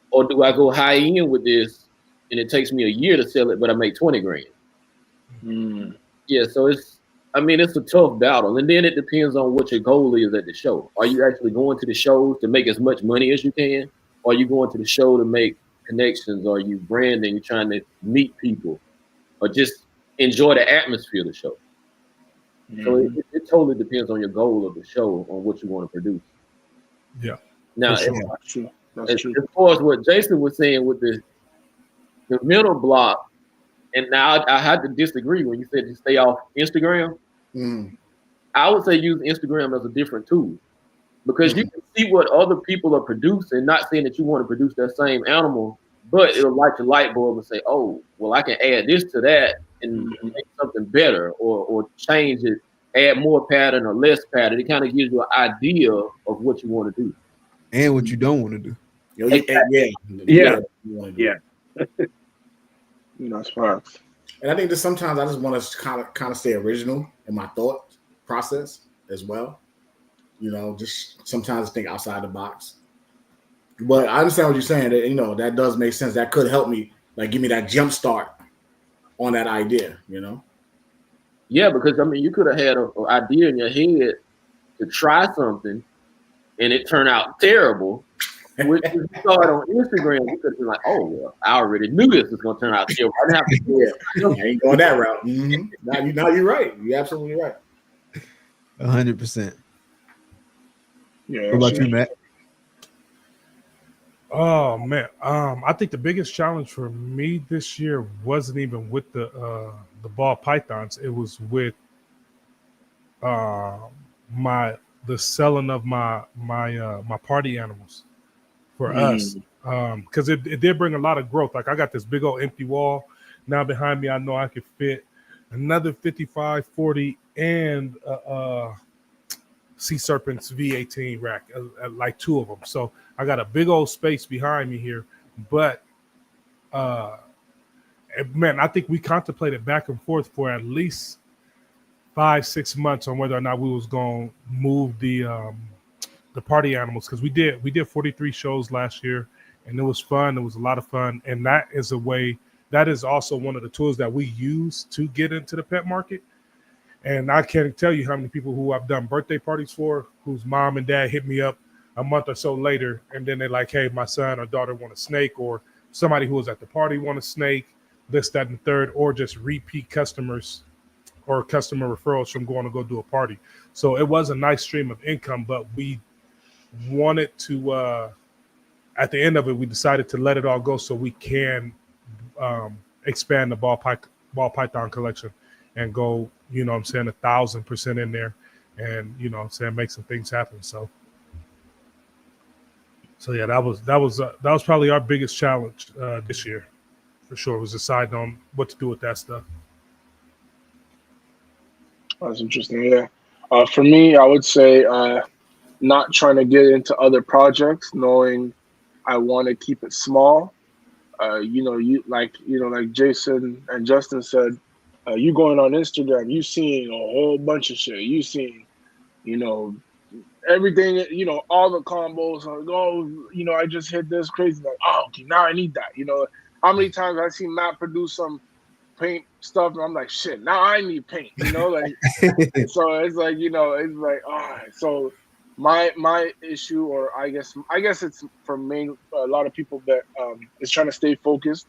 or do I go high-end with this and it takes me a year to sell it, but I make $20,000? Yeah, so it's a tough battle, and then it depends on what your goal is at the show. Are you actually going to the shows to make as much money as you can? Or are you going to the show to make connections? Or are you branding, you're trying to meet people, or just enjoy the atmosphere of the show? So it totally depends on your goal of the show, on what you want to produce. Yeah. Now, That's true. As far as what Jason was saying with the middle block, and now I had to disagree when you said to stay off Instagram. I would say use Instagram as a different tool, because you can see what other people are producing, not saying that you want to produce that same animal, but it'll light your light bulb and say, oh, well, I can add this to that and make something better, or change it, add more pattern or less pattern. It kind of gives you an idea of what you want to do. And what you don't want to do. Yeah. That's facts. And I think that sometimes I just want to kind of stay original in my thought process as well. You know, just sometimes think outside the box. But I understand what you're saying. That, you know, that does make sense. That could help me, like, give me that jump start on that idea. You know. Yeah, because you could have had an idea in your head to try something, and it turned out terrible. Which if you saw it on Instagram, you could have been like, "Oh well, I already knew this was going to turn out terrible. I didn't have to do it." I ain't going that route. Now you're right. You're absolutely right. 100%. Yeah. What about you, Matt? Oh man, I think the biggest challenge for me this year wasn't even with the ball pythons. It was with the selling of my party animals for us, because it did bring a lot of growth. Like, I got this big old empty wall now behind me. I know I could fit another 55, 40, and Sea Serpents V18 rack, like 2 of them. So I got a big old space behind me here, but man, I think we contemplated back and forth for at least 5-6 months on whether or not we was going to move the party animals, because we did 43 shows last year, and it was fun. It was a lot of fun, and that is also one of the tools that we use to get into the pet market. And I can't tell you how many people who I've done birthday parties for, whose mom and dad hit me up a month or so later, and then they're like, hey, my son or daughter want a snake, or somebody who was at the party want a snake, this, that, and the third, or just repeat customers or customer referrals from going to go do a party. So it was a nice stream of income, but we wanted to, at the end of it, we decided to let it all go so we can expand the ball python collection and go, 1,000% in there, and make some things happen. So yeah, that was probably our biggest challenge this year, for sure, was deciding on what to do with that stuff. That's interesting. Yeah. For me, I would say not trying to get into other projects, knowing I want to keep it small. Like Jason and Justin said, you going on Instagram, you seeing a whole bunch of shit. You seeing, everything, all the combos. Like, I just hit this crazy. Like, okay, now I need that. How many times I see Matt produce some paint stuff, and I'm like, shit, now I need paint. So it's like, so my issue, or I guess it's for a lot of people that is trying to stay focused.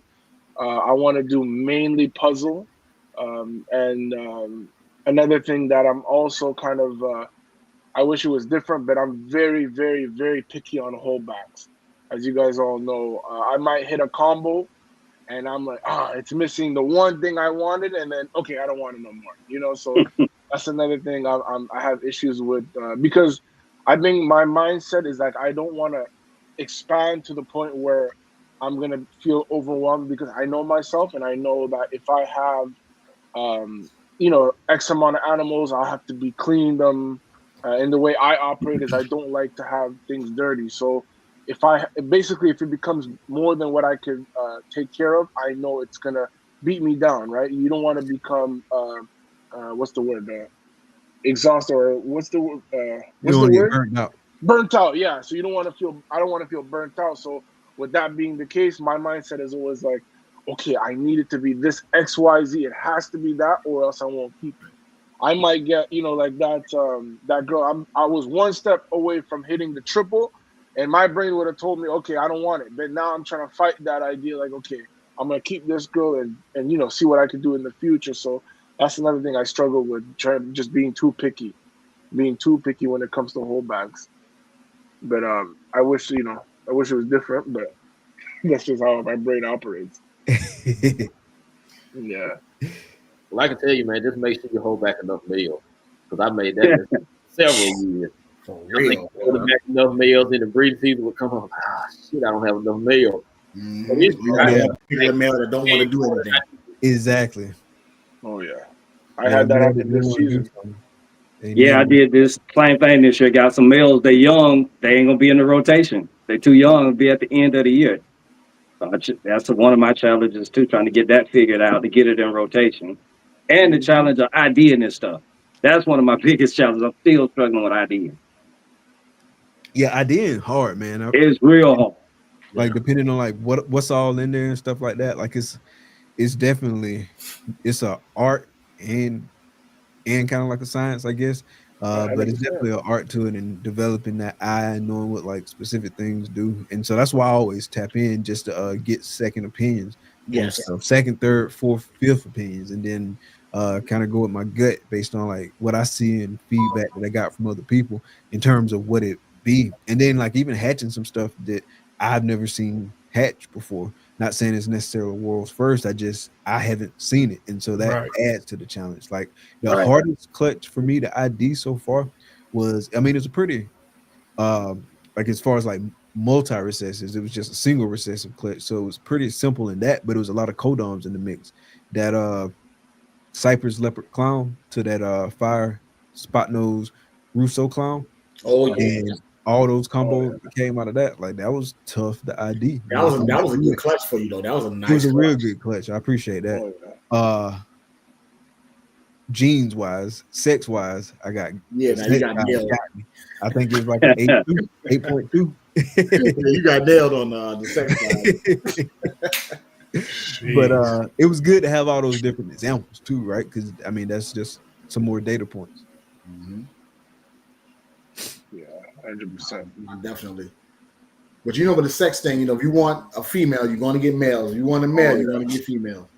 I want to do mainly puzzle, and another thing that I'm also kind of I wish it was different, but I'm very, very, very picky on holdbacks. As you guys all know, I might hit a combo, and I'm like, it's missing the one thing I wanted, and then okay, I don't want it no more. So that's another thing I have issues with, because I think my mindset is like I don't want to expand to the point where I'm gonna feel overwhelmed, because I know myself, and I know that if I have X amount of animals, I'll have to be cleaning them. And the way I operate is I don't like to have things dirty. So if it becomes more than what I could take care of, I know it's gonna beat me down, right? You don't want to become what's the word? Exhausted, or what's the word? Burnt out. Burnt out, yeah. So I don't want to feel burnt out. So with that being the case, my mindset is always like, okay, I need it to be this XYZ. It has to be that, or else I won't keep it. I might get, like that girl. I was one step away from hitting the triple, and my brain would have told me, okay, I don't want it. But now I'm trying to fight that idea, like, okay, I'm gonna keep this girl and see what I can do in the future. So that's another thing I struggle with, just being too picky when it comes to holdbacks. But I wish it was different, but that's just how my brain operates. Yeah. Well, I can tell you, man, just make sure you hold back enough meals, because I made that several years. For real. Back enough meals in the breeding season would come on. Shit, I don't have enough meals. People that don't want to do anything. Exactly. Oh yeah, I had that happen this season. Yeah, I did this same thing this year. Got some males. They young. They ain't gonna be in the rotation. They too young to be at the end of the year. That's one of my challenges too, trying to get that figured out to get it in rotation. And the challenge of IDing this stuff. That's one of my biggest challenges. I'm still struggling with IDing. Yeah, IDing hard, man. It's real hard. Like depending on like what's all in there and stuff like that. Like it's definitely a art and kind of like a science, I guess. But it's definitely an art to it, and developing that eye and knowing what like specific things do. And so that's why I always tap in, just to get second opinions. Yes. Second, third, fourth, fifth opinions, and then kind of go with my gut based on like what I see and feedback that I got from other people in terms of what it be. And then like even hatching some stuff that I've never seen hatch before. Not saying it's necessarily world's first. I haven't seen it. And so that adds to the challenge. Like the hardest clutch for me to ID so far was, it's a pretty, like as far as like multi-recessives, it was just a single recessive clutch. So it was pretty simple in that, but it was a lot of codoms in the mix. That Cypress Leopard Clown to that fire spot nose Russo Clown. Oh yeah. And all those combos that came out of that, like that was tough. The ID That was a good clutch for you though. That was a nice. It was a real clutch. good clutch. I appreciate that. Jeans wise, sex wise, I got you got nailed. I think it was like an 8.2. You got nailed on the sex side. But it was good to have all those different examples too, right? Because I mean that's just some more data points. Mm-hmm. Yeah, 100%. Definitely. But you know, with the sex thing, you know, if you want a female, you're going to get males. If you want a male, you're going to get female.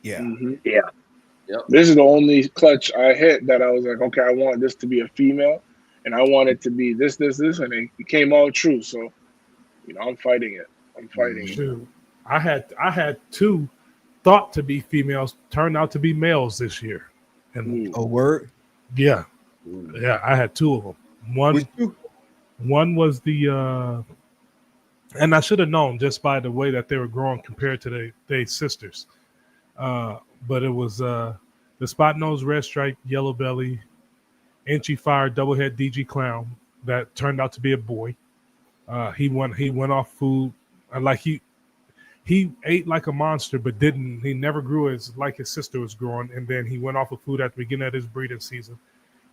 Yeah. Mm-hmm. Yeah. Yep. This is the only clutch I hit that I was like, okay, I want this to be a female, and I want it to be this, and it came all true. So, you know, I'm fighting it. Shoot. I had two thought to be females, turned out to be males this year. And a word? Yeah. Yeah, I had two of them. One was the and I should have known just by the way that they were growing compared to their sisters. But it was the spot nose, red stripe, yellow belly, inchy fire, double head DG clown that turned out to be a boy. He went off food, like he ate like a monster, but he never grew as like his sister was growing. And then he went off of food at the beginning of his breeding season.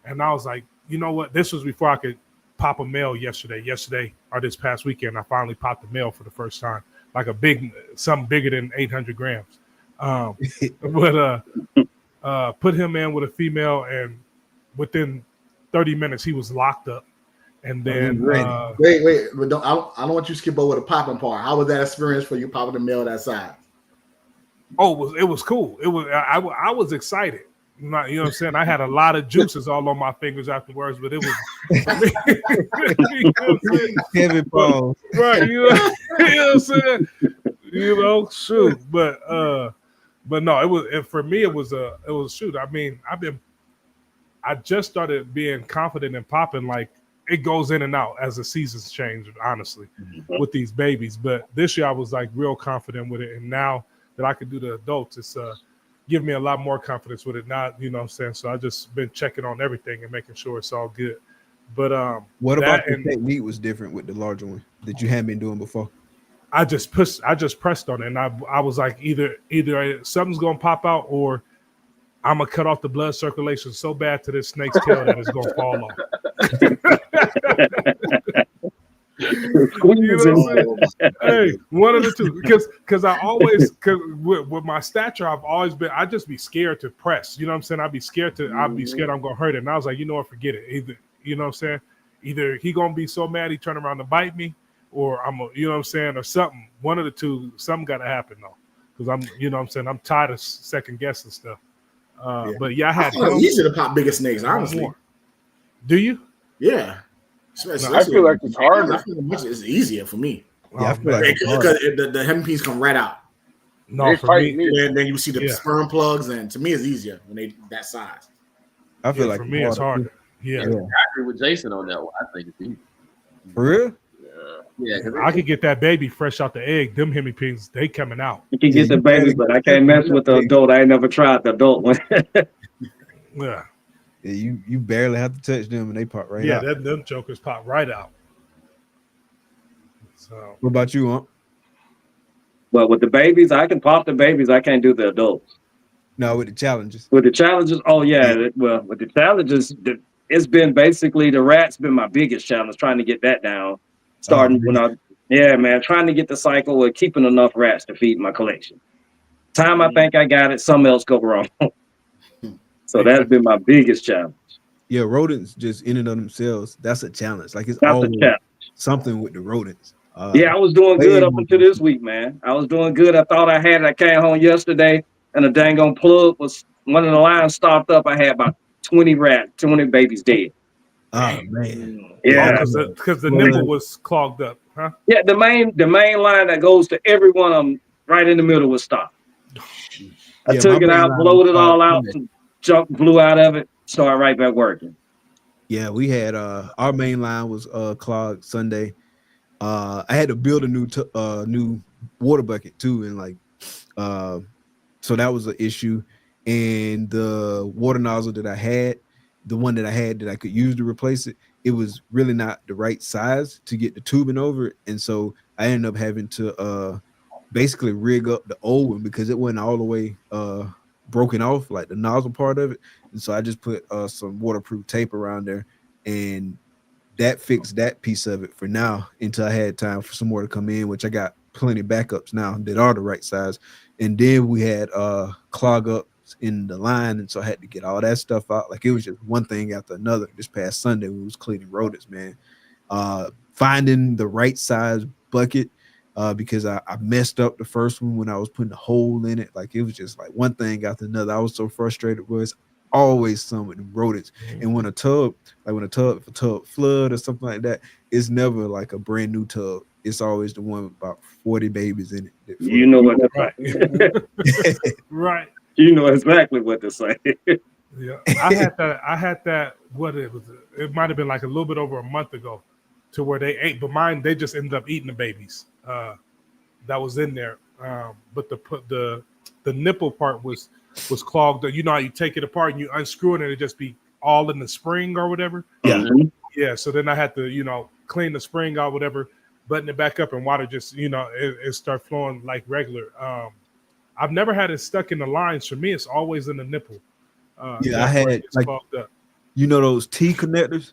And I was like, you know what? This was before I could pop a male yesterday or this past weekend. I finally popped a male for the first time, like something bigger than 800 grams. But put him in with a female, and within 30 minutes he was locked up. And then wait, I don't want you to skip over the popping part. How was that experience for you popping the male that size? Oh, it was cool. It was I was excited. You know what I'm saying? I had a lot of juices all on my fingers afterwards, but it was Heavy balls. Right, you know what I'm saying? You know, shoot. But no, it was for me. It was shoot. I mean, I just started being confident in popping. Like it goes in and out as the seasons change. Honestly, with these babies. But this year I was like real confident with it, and now that I could do the adults, it's give me a lot more confidence with it. Not, you know what I'm saying? So I just been checking on everything and making sure it's all good. But what about the technique was different with the larger one that you hadn't been doing before? I just pressed on it, and I was like, either something's gonna pop out, or I'm gonna cut off the blood circulation so bad to this snake's tail that it's gonna fall off. You know, hey, one of the two, because I always, with my stature, I just be scared to press. You know what I'm saying? I'd be scared I'm gonna hurt it. And I was like, you know what, forget it. Either, you know what I'm saying? Either he gonna be so mad he turn around to bite me, or you know what I'm saying, or something. One of the two, something gotta happen though, because I'm, you know what I'm saying, I'm tired of second guessing stuff. But yeah, I find it easy to pop bigger snakes, honestly. Do you? Yeah. No, I feel like it's harder. I feel like it's easier for me. Yeah, I feel like because the hemipenes come right out. No, for me, and then you see the sperm plugs, and to me, it's easier when they that size. I feel like for me, it's harder. Yeah, I agree with Jason on that one. I think it's easy. For real? Yeah. I could get that baby fresh out the egg. Them hemipenes, they coming out. You can get the baby, but I can't mess with the adult. I ain't never tried the adult one. Yeah. Yeah, you barely have to touch them and they pop right out. Yeah, them jokers pop right out. So, what about you, Aunt? Well, with the babies, I can pop the babies. I can't do the adults. No, with the challenges. With the challenges, oh yeah. Well, with the challenges, it's been basically the rat's been my biggest challenge, trying to get that down. Starting trying to get the cycle of keeping enough rats to feed my collection. Time I think I got it, something else go wrong. So that's been my biggest challenge. Yeah, rodents just in and of themselves, that's a challenge. Like it's always something with the rodents. I was doing good up until this week, man. I was doing good. I thought I had it. I came home yesterday and the dang on plug was, one of the lines stopped up. I had about 20 babies dead. Oh man. Yeah. Because the nipple was clogged up, huh? Yeah, the main line that goes to every one of them right in the middle was stopped. I took it out, blowed it all out, and junk blew out of it, started right back working. Yeah, we had our main line was clogged Sunday. I had to build a new water bucket too, and like so that was an issue. And the water nozzle that I had, the one that I had that I could use to replace it, it was really not the right size to get the tubing over it. And so I ended up having to basically rig up the old one because it wasn't all the way broken off, like the nozzle part of it. And so I just put some waterproof tape around there, and that fixed that piece of it for now until I had time for some more to come in, which I got plenty of backups now that are the right size. And then we had clog ups in the line, and so I had to get all that stuff out. Like, it was just one thing after another. This past Sunday we was cleaning rodents, man. Finding the right size bucket, because I messed up the first one when I was putting a hole in it. Like, it was just like one thing after another. I was so frustrated. Was always some with the rodents. And when a tub flood or something like that, it's never like a brand new tub. It's always the one with about 40 babies in it. You know what that's right. Right. You know exactly what to say. Yeah, I had that. What it was? It might have been like a little bit over a month ago, to where they ate. But mine, they just ended up eating the babies. That was in there. But the nipple part was clogged. You know how you take it apart and you unscrew it and it just be all in the spring or whatever. Yeah. Yeah. So then I had to, clean the spring out, whatever, button it back up, and water just, it start flowing like regular. I've never had it stuck in the lines. For me, it's always in the nipple. I had like, those T connectors.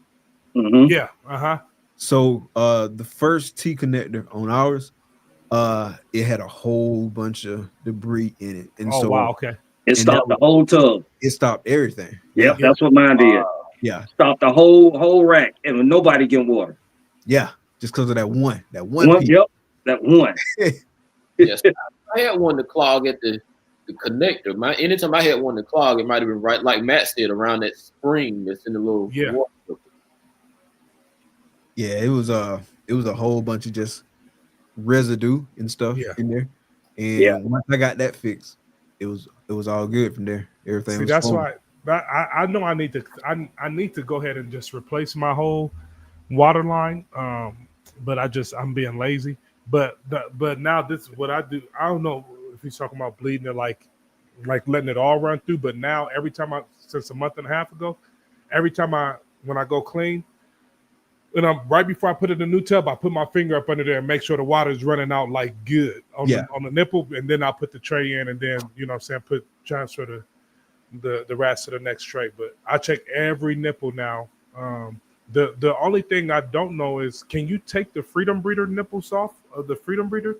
Mm-hmm. Yeah. So the first T connector on ours, it had a whole bunch of debris in it, and wow, okay. It stopped the whole tub. It stopped everything. Yep, that's what mine did. Yeah, stopped the whole rack, and nobody getting water. Yeah, just because of that one piece. Yep, that one. Yes, I had one to clog at the connector. Anytime I had one to clog, it might have been right like Matt said, around that spring that's in the little water. Yeah, it was a whole bunch of just residue and stuff in there. And once I got that fixed, it was all good from there. Everything was that's flowing. why I know I need to go ahead and just replace my whole water line. But I'm being lazy. But now this is what I do. I don't know if he's talking about bleeding it like letting it all run through. But now every time since a month and a half ago, every time when I go clean, and right before I put it in the new tub, I put my finger up under there and make sure the water is running out like good on the nipple, and then I'll put the tray in, and then transfer the rats to the next tray. But I check every nipple now. The only thing I don't know is, can you take the Freedom Breeder nipples off of the Freedom Breeder?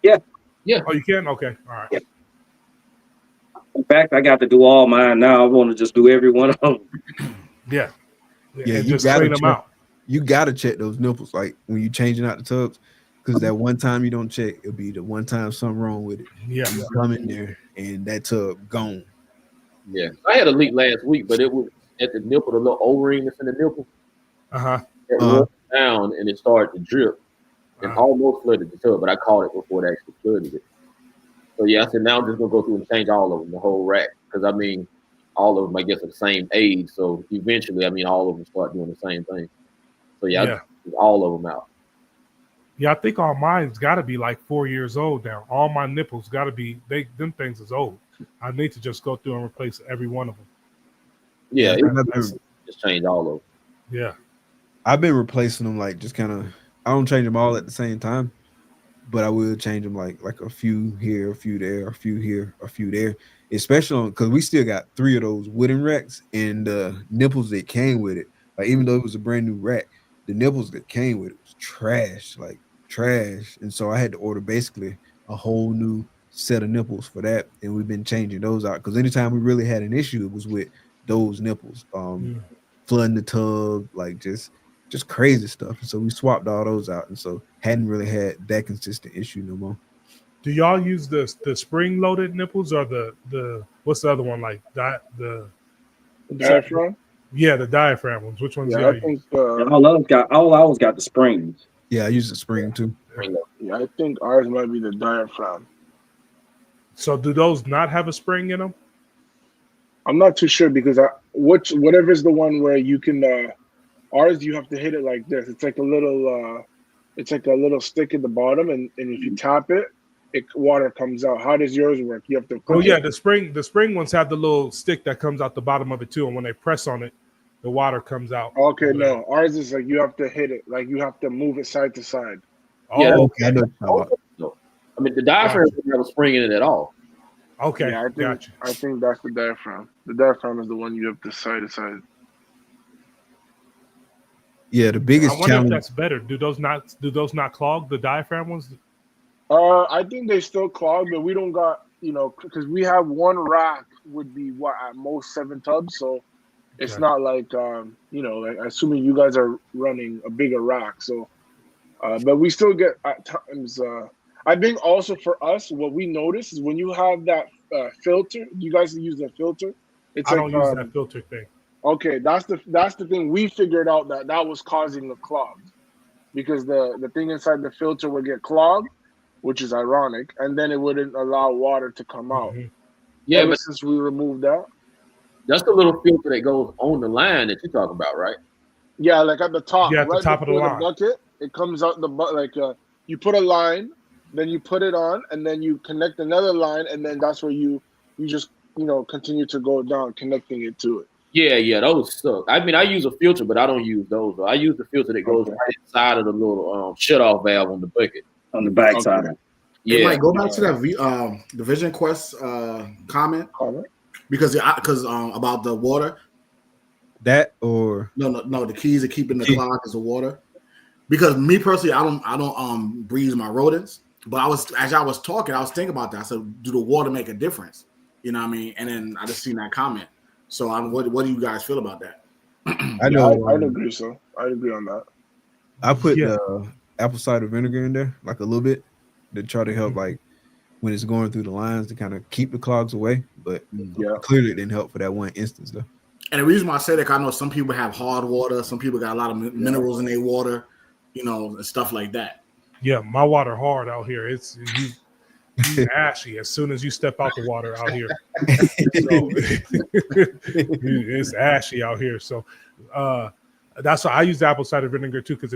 Yeah. Oh, you can? Okay, all right. Yeah. In fact, I got to do all mine now. I want to just do every one of them. Yeah, you just clean them out. You got to check those nipples, like when you're changing out the tubs, because that one time you don't check, it'll be the one time something wrong with it. Yeah, you come in there and that tub gone. Yeah, I had a leak last week, but it was at the nipple, the little O-ring that's in the nipple. It went down and it started to drip and almost flooded the tub, but I caught it before it actually flooded it. So yeah, I said now I'm just gonna go through and change all of them, the whole rack, because all of them I guess are the same age. So eventually, all of them start doing the same thing. So I took all of them out. Yeah, I think all mine's got to be like 4 years old now. All my nipples got to be them things is old. I need to just go through and replace every one of them. Yeah, just change all of them. Yeah, I've been replacing them like just kind of. I don't change them all at the same time, but I will change them like a few here, a few there, a few here, a few there. Especially because we still got 3 of those wooden racks, and the nipples that came with it. Like, even though it was a brand new rack, the nipples that came with it was trash. And so I had to order basically a whole new set of nipples for that, and we've been changing those out because anytime we really had an issue, it was with those nipples, flooding the tub, like just crazy stuff. And so we swapped all those out, and so hadn't really had that consistent issue no more. Do y'all use the spring loaded nipples or the what's the other one, like the diaphragm? Yeah, the diaphragm ones. Which ones? Yeah, I think all ours got the springs. Yeah, I use the spring too. Yeah, I think ours might be the diaphragm. So do those not have a spring in them? I'm not too sure because whatever is the one where you can ours you have to hit it like this. It's like a little stick at the bottom, and if you tap it, water comes out. How does yours work? You have to. The spring ones have the little stick that comes out the bottom of it too, and when they press on it, the water comes out. Okay, no, ours is like you have to hit it, like you have to move it side to side. Yeah, Oh, Okay, I know what you're talking about. I mean, the diaphragm doesn't have a spring in it at all. okay, Yeah, gotcha. I think that's the diaphragm. The diaphragm is the one you have to side to side. Yeah, the I biggest wonder if challenge. that's better. Do those not clog the diaphragm ones? I think they still clog, but we don't got, because we have one rack would be what at most 7 tubs, so it's Okay. not like like assuming you guys are running a bigger rack, so but we still get at times. I think also for us, what we notice is when you have that filter, you guys use the filter. It's I like don't use that filter thing. okay, that's the thing we figured out that was causing the clogs because the thing inside the filter would get clogged, which is ironic, and then it wouldn't allow water to come out. Mhm. Yeah, Ever but since we removed that, that's the little filter that goes on the line that you're talking about, right? yeah, like at the top, Yeah, at the right top of the before line. bucket, it comes out you put a line, then you put it on, and then you connect another line, and then that's where you just continue to go down, connecting it to it. Yeah, those suck. I mean, I use a filter, but I don't use those. I use the filter that goes Okay. right inside of the little shut-off valve on the bucket. On the back side. Okay. Hey, Yeah, Mike, go back to that the Vision Quest comment because about the water. That or No, the keys to keeping the clog is the water. Because me personally, I don't breeze my rodents. But as I was talking, I was thinking about that. So do the water make a difference? You know what I mean? And then I just seen that comment. So what do you guys feel about that? I know. I'd agree. So I'd agree on that. I put the apple cider vinegar in there, like a little bit, to try to help, like when it's going through the lines, to kind of keep the clogs away. But clearly it didn't help for that one instance, though. And the reason why I say that, I know some people have hard water, some people got a lot of minerals in their water, and stuff like that. Yeah, my water hard out here. It's you ashy as soon as you step out the water out here. So, it's ashy out here. So that's why I use the apple cider vinegar too, because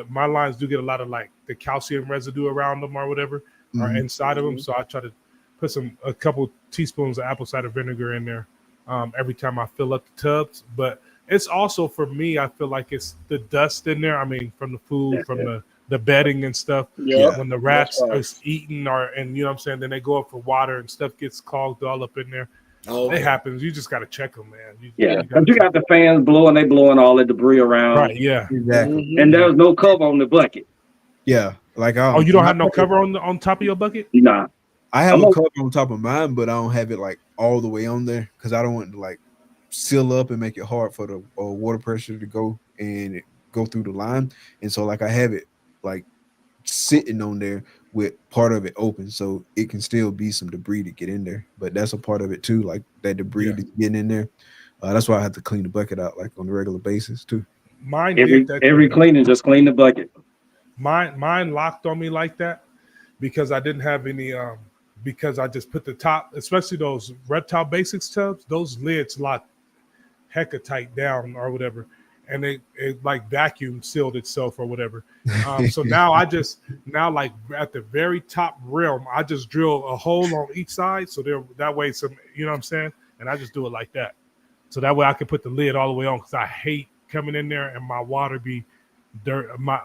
my lines do get a lot of like the calcium residue around them or whatever or inside of them. So I try to put a couple teaspoons of apple cider vinegar in there every time I fill up the tubs. But it's also for me, I feel like it's the dust in there. I mean, from the food, from the bedding and stuff. Yeah, when the rats are eating and you know what I'm saying, then they go up for water and stuff gets clogged all up in there. Oh, it happens. You just got to check them, man. Because you got the fans blowing, they blowing all the debris around. Right, yeah. Exactly. And there's no cover on the bucket. Yeah. Like you don't have no cover on top of your bucket? Nah. I have a cover on top of mine, but I don't have it like all the way on there because I don't want to like seal up and make it hard for the water pressure to go and go through the line. And so like I have it like sitting on there with part of it open, so it can still be some debris to get in there. But that's a part of it too, like that debris that's getting in there. That's why I have to clean the bucket out like on a regular basis too. Mine every cleaning, just clean the bucket. Mine locked on me like that because I didn't have any because I just put the top, especially those Reptile Basics tubs, those lids lock hecka tight down or whatever, and it like vacuum sealed itself or whatever. So now like at the very top rim, I just drill a hole on each side, so that way you know what I'm saying, and I just do it like that, so that way I can put the lid all the way on because I hate coming in there and my water be dirt. I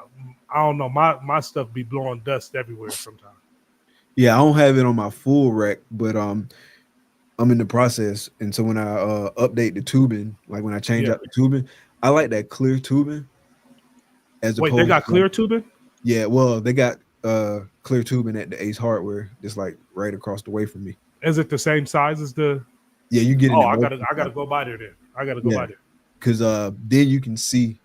don't know, my stuff be blowing dust everywhere sometimes. Yeah, I don't have it on my full rack, but I'm in the process. And so when I update the tubing, like when I change out the tubing, I like that clear tubing. Wait, they got clear tubing? Yeah, well, they got clear tubing at the Ace Hardware, just like right across the way from me. Is it the same size as the? Yeah, you get it. Oh, I gotta go by there then. I gotta go by there. Because then you can see.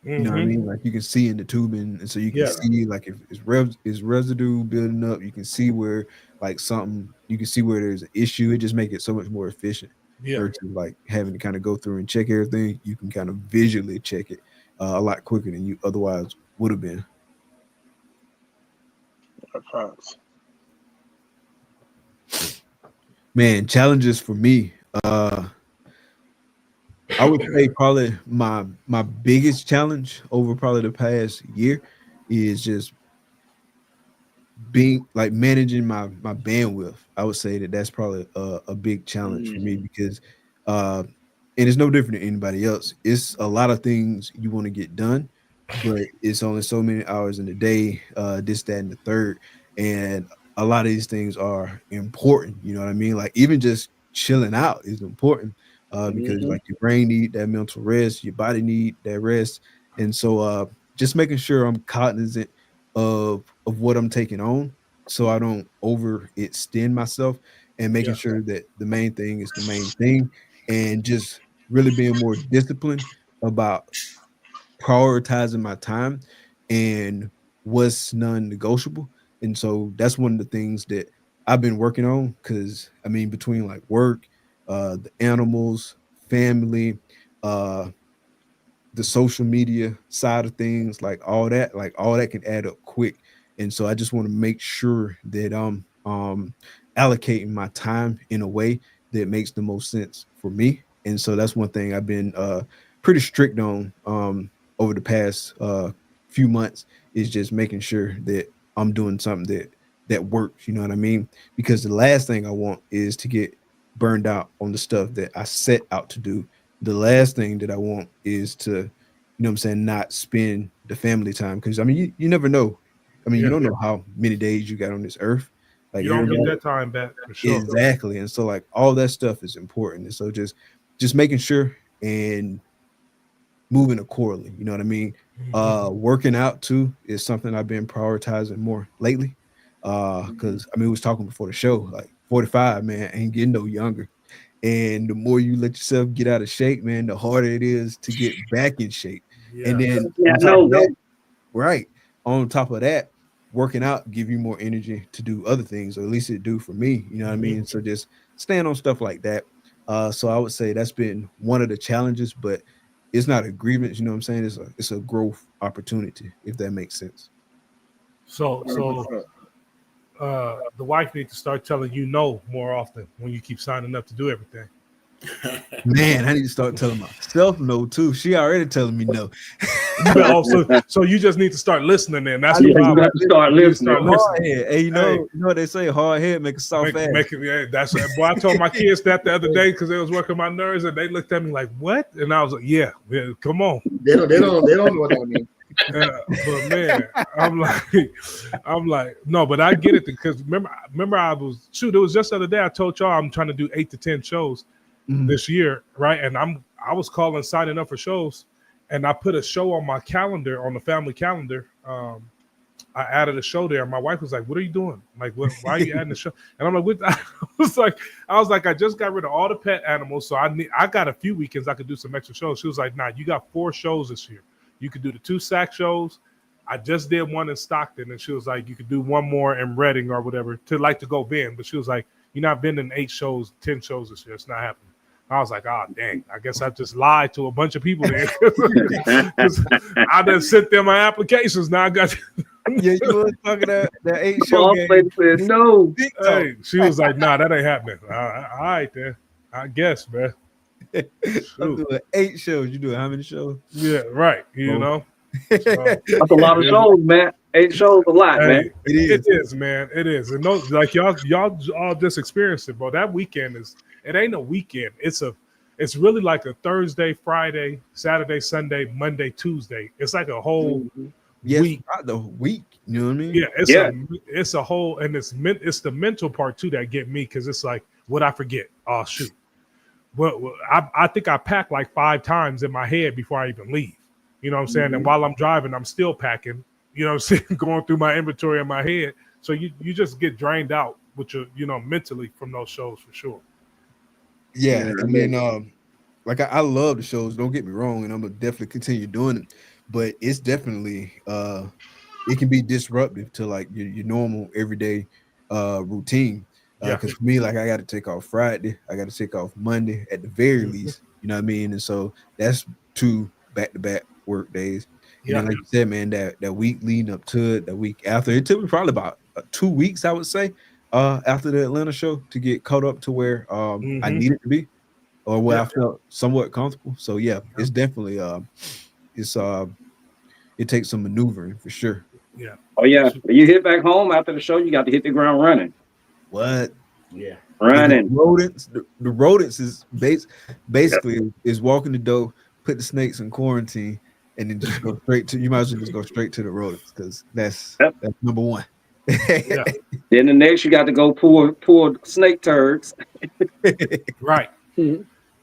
You know what I mean? Like you can see in the tubing, and so you can see like if it's residue building up, you can see where like something, you can see where there's an issue. It just makes it so much more efficient. Versus like having to kind of go through and check everything. You can kind of visually check it a lot quicker than you otherwise would have been. Man, challenges for me. I would say probably my biggest challenge over probably the past year is just being like managing my bandwidth. I would say that's probably a big challenge for me because and it's no different than anybody else. It's a lot of things you want to get done, but it's only so many hours in the day, this, that, and the third. And a lot of these things are important. You know what I mean? Like even just chilling out is important, because like your brain need that mental rest, your body need that rest. And so just making sure I'm cognizant of what I'm taking on so I don't overextend myself, and making sure that the main thing is the main thing, and just really being more disciplined about prioritizing my time and what's non-negotiable. And so that's one of the things that I've been working on, because I mean between like work, the animals, family, the social media side of things, like all that can add up quick. And so I just want to make sure that I'm allocating my time in a way that makes the most sense for me. And so that's one thing I've been pretty strict on over the past few months, is just making sure that I'm doing something that works, you know what I mean? Because the last thing I want is to get burned out on the stuff that I set out to do. The last thing that I want is to, you know what I'm saying, not spend the family time. Because I mean, you never know. I mean, you don't know how many days you got on this earth. Like you don't get that time back for sure. Exactly. And so like all that stuff is important. And so just making sure and moving accordingly, you know what I mean? Working out too is something I've been prioritizing more lately. Because I mean, we was talking before the show, like 45, man, ain't getting no younger. And the more you let yourself get out of shape, man, the harder it is to get back in shape. And then on top of that, working out give you more energy to do other things, or at least it do for me, you know what I mean? So just staying on stuff like that. So I would say that's been one of the challenges, but it's not a grievance, you know what I'm saying? It's a growth opportunity, if that makes sense. So the wife needs to start telling you no more often when you keep signing up to do everything. Man, I need to start telling myself no too. She already telling me no. So you just need to start listening. Then that's the problem. You have to start listening. Hey, you know what they say? Hard head make a soft ass. That's boy. I told my kids that the other day because they was working my nerves, and they looked at me like, "What?" And I was like, "Yeah, come on." They don't know what that means. But man, I'm like, no, but I get it because remember I was it was just the other day I told y'all I'm trying to do 8 to 10 shows this year, right? And I was calling signing up for shows, and I put a show on my calendar, on the family calendar. I added a show there. My wife was like, "What are you doing? Like, why are you adding a show?" And I'm like, I was like, I just got rid of all the pet animals, so I got a few weekends I could do some extra shows. She was like, "Nah, you got 4 shows this year. You could do the 2 sack shows. I just did one in Stockton," and she was like, "You could do one more in Reading or whatever to go bend." But she was like, "You're not bending 8 shows, 10 shows this year. It's not happening." I was like, "Oh, dang. I guess I just lied to a bunch of people there." I done sent them my applications. Now I got yeah, you was talking that 8 show game. Said no. Hey, she was like, "Nah, that ain't happening." All right, then. I guess, man. I'm doing 8 shows. You doing how many shows? Yeah, right. You know, that's a lot of shows, man. 8 shows a lot, man. It is, man. It is. And those, like y'all all just experienced it, bro. That weekend it ain't a weekend. It's really like a Thursday, Friday, Saturday, Sunday, Monday, Tuesday. It's like a whole week. The week. You know what I mean? Yeah, it's a whole, and it's the mental part too that get me, because it's like, what I forget? Oh shoot. Well, I think I packed like 5 times in my head before I even leave. You know what I'm saying? And while I'm driving, I'm still packing, you know what I'm saying, going through my inventory in my head. So you just get drained out with your, mentally from those shows for sure. Yeah, I mean, like I love the shows, don't get me wrong, and I'm gonna definitely continue doing it, but it's definitely it can be disruptive to like your normal everyday routine. Because for me, like I got to take off Friday, I got to take off Monday at the very least, you know what I mean? And so that's 2 back-to-back work days. And then, like you said, man, that week leading up to it, that week after, it took me probably about 2 weeks, I would say, after the Atlanta show to get caught up to where I needed to be, or where I felt somewhat comfortable. So yeah, it's definitely it takes some maneuvering for sure. Yeah. Oh yeah, when you hit back home after the show, you got to hit the ground running. What? Yeah. Running. The rodents is basically is walking the door, put the snakes in quarantine, and then just go straight to. You might as well just go straight to the rodents because that's number one. Yeah. Then the next you got to go pull snake turds. Right.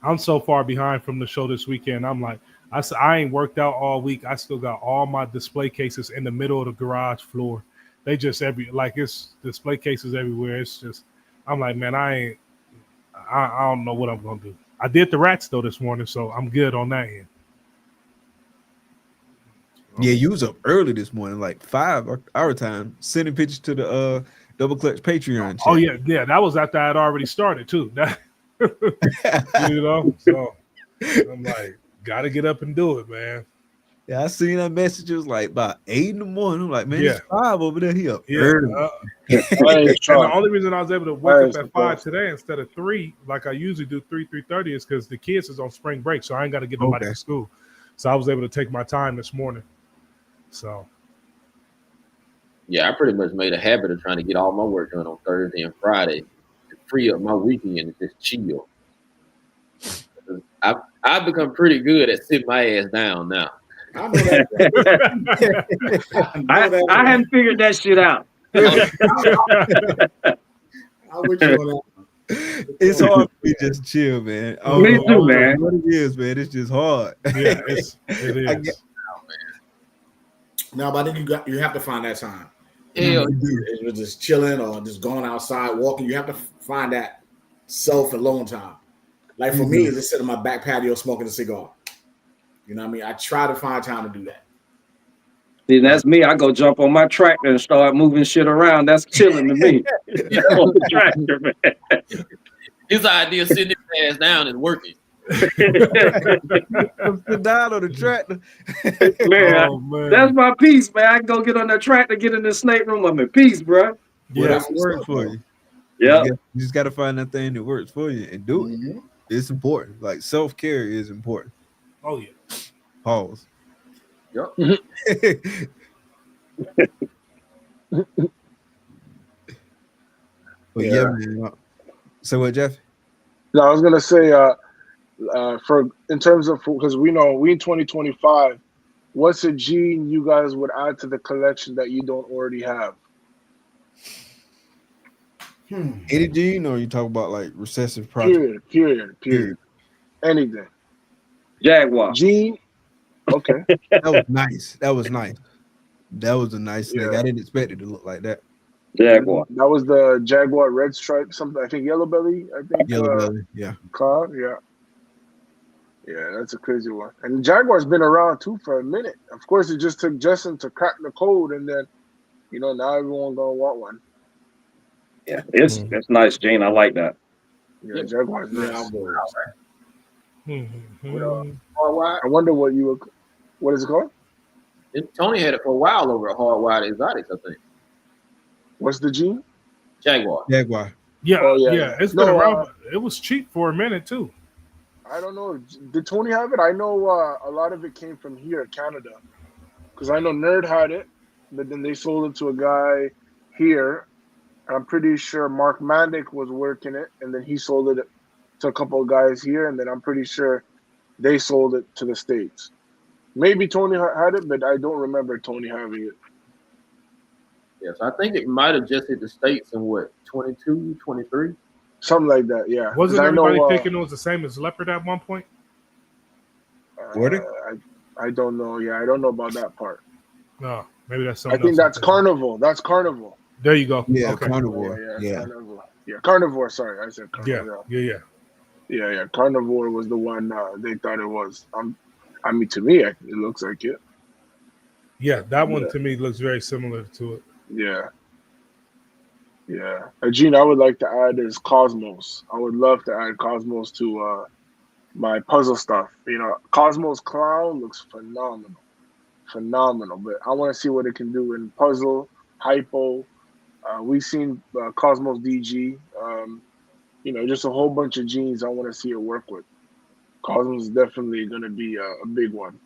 I'm so far behind from the show this weekend. I'm like, I ain't worked out all week. I still got all my display cases in the middle of the garage floor. They just it's display cases everywhere. It's just, I'm like, man, I don't know what I'm gonna do. I did the rats though this morning, so I'm good on that end. Yeah, you was up early this morning, like 5 our time, sending pictures to the Double Clutch Patreon chat. Oh yeah, that was after I had already started too. You know, so I'm like, gotta get up and do it, man. Yeah, I seen that message. It was like about 8 in the morning. I'm like, man, it's 5 over there. He up early. And the only reason I was able to wake up at 5 today instead of 3, like I usually do 3:30, is because the kids is on spring break, so I ain't got to get nobody to school. So I was able to take my time this morning. So yeah, I pretty much made a habit of trying to get all my work done on Thursday and Friday to free up my weekend and just chill. I've become pretty good at sitting my ass down now. I know that. I hadn't figured that shit out. I with you on that. It's hard for me just chill, man. Me too, man. What it is, man. It's just hard. Yeah, it is. No, but I think you have to find that time. Hell, If you're just chilling or just going outside walking, you have to find that self-alone time. Like for me, it's just sitting on my back patio smoking a cigar. You know what I mean? I try to find time to do that. See, that's me. I go jump on my tractor and start moving shit around. That's chilling to me. On the tractor, man. his idea of sitting his ass down is working. Sit down on the tractor. Man, that's my piece, man. I can go get on that tractor, get in the snake room. I'm in peace, bro. Yeah, that's works for you. Yeah, you just got to find that thing that works for you and do it. It's important. Like self-care is important. Oh yeah. Pause. Yep. But yeah, man. So what, Jeff? No, I was gonna say, for in terms of, because we know we in 2025, what's a gene you guys would add to the collection that you don't already have? Any gene, or you talk about like recessive project? Period. Anything. Jaguar. Gene. Okay. That was nice. That was a nice thing. I didn't expect it to look like that. Jaguar. That was the Jaguar red stripe, something, I think yellow belly, Yellow belly, yeah. Car, yeah, that's a crazy one. And Jaguar's been around too for a minute. Of course, it just took Justin to crack the code, and then now everyone gonna want one. Yeah, it's nice, Gene. I like that. Yeah, Jaguar's nice. I wonder what is it called? Tony had it for a while over at Hardwired Exotics, I think. What's the gene? Jaguar. Yeah, yeah. It's been around. It was cheap for a minute too. I don't know. Did Tony have it? I know a lot of it came from here, Canada, because I know Nerd had it, but then they sold it to a guy here. I'm pretty sure Mark Mandic was working it, and then he sold it to a couple of guys here, and then I'm pretty sure they sold it to the States. Maybe Tony had it, but I don't remember Tony having it. Yes, I think it might have just hit the States in 22, 23? Something like that, yeah. Wasn't everybody thinking it was the same as Leopard at one point? I don't know. Yeah, I don't know about that part. No, maybe that's something I think else. that's Carnival. That's Carnival. There you go. Yeah, okay. Carnivore. Yeah. Carnivore. Yeah, Carnivore. Sorry, I said Carnivore. Yeah. Carnivore was the one they thought it was. I mean, to me, it looks like it. Yeah, that one to me looks very similar to it. Yeah. A gene I would like to add is Cosmos. I would love to add Cosmos to my puzzle stuff. Cosmos Clown looks phenomenal. But I want to see what it can do in puzzle, hypo. We've seen Cosmos DG. Just a whole bunch of genes I want to see it work with. Cosmos is definitely going to be a big one.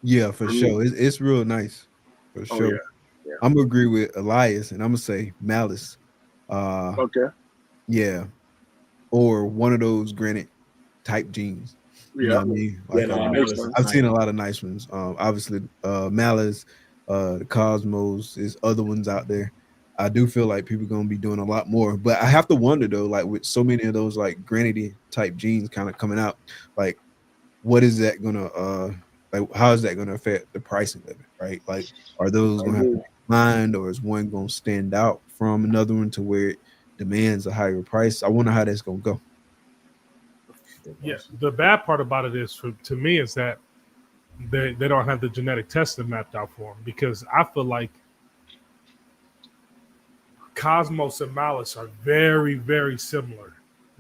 Yeah, for sure. It's real nice. For sure. Yeah. I'm going to agree with Elias, and I'm going to say Malice. Okay. Yeah, or one of those granite type jeans. You know what I mean? Like, I've seen a lot of nice ones. Obviously, Malice, the Cosmos, there's other ones out there. I do feel like people are gonna be doing a lot more, but I have to wonder though, like with so many of those like granity type jeans kind of coming out, like what is that gonna like how is that gonna affect the pricing of it, right? Like are those gonna have to be blind, or is one gonna stand out from another one to where it demands a higher price? I wonder how that's gonna go. Yeah, the bad part about it is to me is that they don't have the genetic testing mapped out for them, because I feel like Cosmos and Malice are very, very similar,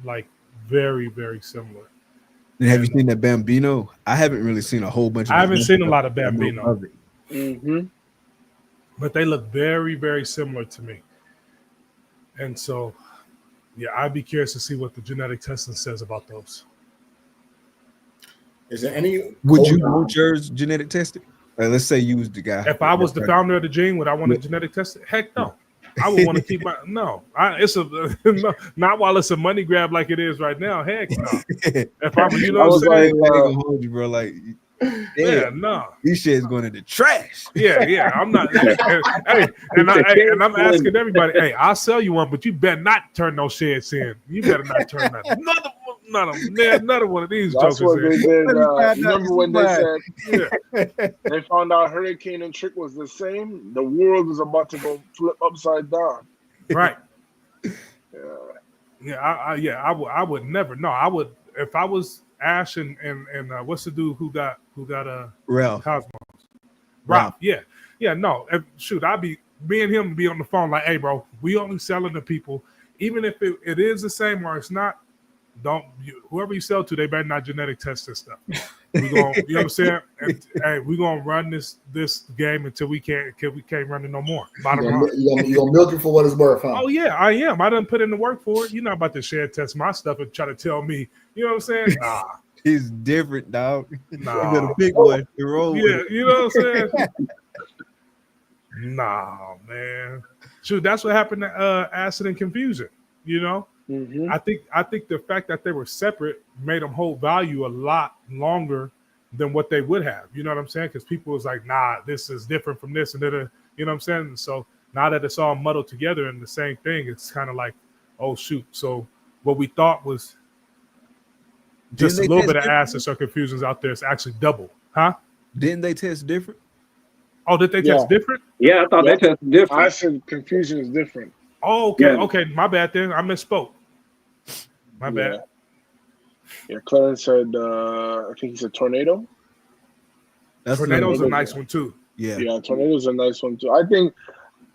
like very, very similar. And have you seen that Bambino? I haven't really seen a whole bunch of I haven't seen a lot of Bambino. Mm-hmm. But they look very, very similar to me. And so, yeah, I'd be curious to see what the genetic testing says about those. Is there any? Would you want yours genetic tested? Like, let's say you was the guy. If I was the founder of the gene, would I want a genetic tested? Heck no. I would want to keep my it's a no, not while it's a money grab like it is right now. Heck no. If I'm, you know what I'm saying? Like, I ain't gonna hold you, bro. Like, yeah, no. These shit's going in the trash. Yeah. I'm not. And I'm asking everybody. Hey, I'll sell you one, but you better not turn those sheds in. You better not turn another one of these That's jokers what they in. did. Remember when they said they found out Hurricane and Trick was the same? The world was about to go flip upside down. Right. I would never. No, I would if I was Ash and what's the dude who got Ralph. Cosmos? Ralph. Yeah. No. I'd be me and him be on the phone like, hey, bro, we only selling to people, even if it is the same or it's not. Whoever you sell to, they better not genetic test this stuff. We going, you know what I'm saying? And, hey, we gonna run this game until we can't run it no more. Bottom line. You gonna milk it for what it's worth, huh? Oh yeah, I am. I done put in the work for it. You're not about to share test my stuff and try to tell me. You know what I'm saying? Nah, he's different, dog. Nah, you better pick one. Roll yeah, you know what I'm saying? Nah, man. Shoot, that's what happened to Acid and Confusion. You know. Mm-hmm. I think the fact that they were separate made them hold value a lot longer than what they would have. You know what I'm saying? Because people was like, nah, this is different from this and that. You know what I'm saying? And so now that it's all muddled together in the same thing, it's kind of like, oh shoot. So what we thought was just a little bit of assets or confusions out there is actually double, huh? Didn't they test different? Oh, did they test different? Yeah, I thought they tested different. I said confusion is different. Oh, okay, okay. My bad then. I misspoke. My bad. Yeah, Clarence said, I think he said Tornado. Tornado's a nice one too. Yeah, Tornado's a nice one too. I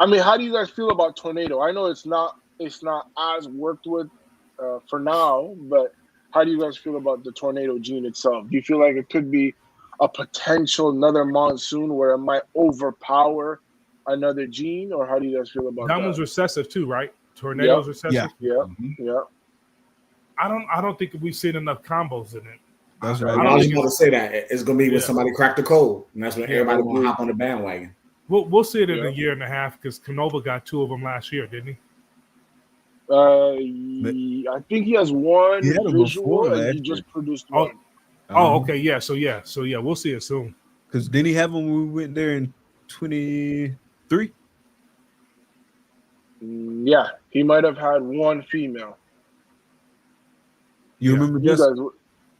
mean, how do you guys feel about Tornado? I know it's not as worked with for now, but how do you guys feel about the Tornado gene itself? Do you feel like it could be a potential another monsoon where it might overpower another gene, or how do you guys feel about that? That one's recessive too, right? Tornado's recessive. Yeah. I don't think we've seen enough combos in it. That's right. I was going to say that it's going to be when somebody cracked the code, and that's when everybody will hop on the bandwagon. We'll see it in a year and a half because Canova got 2 of them last year, didn't he? I think he has one visual, and he just produced one. Okay, yeah. So we'll see it soon. Because didn't he have them when we went there in 23? Yeah, he might have had one female. You remember this?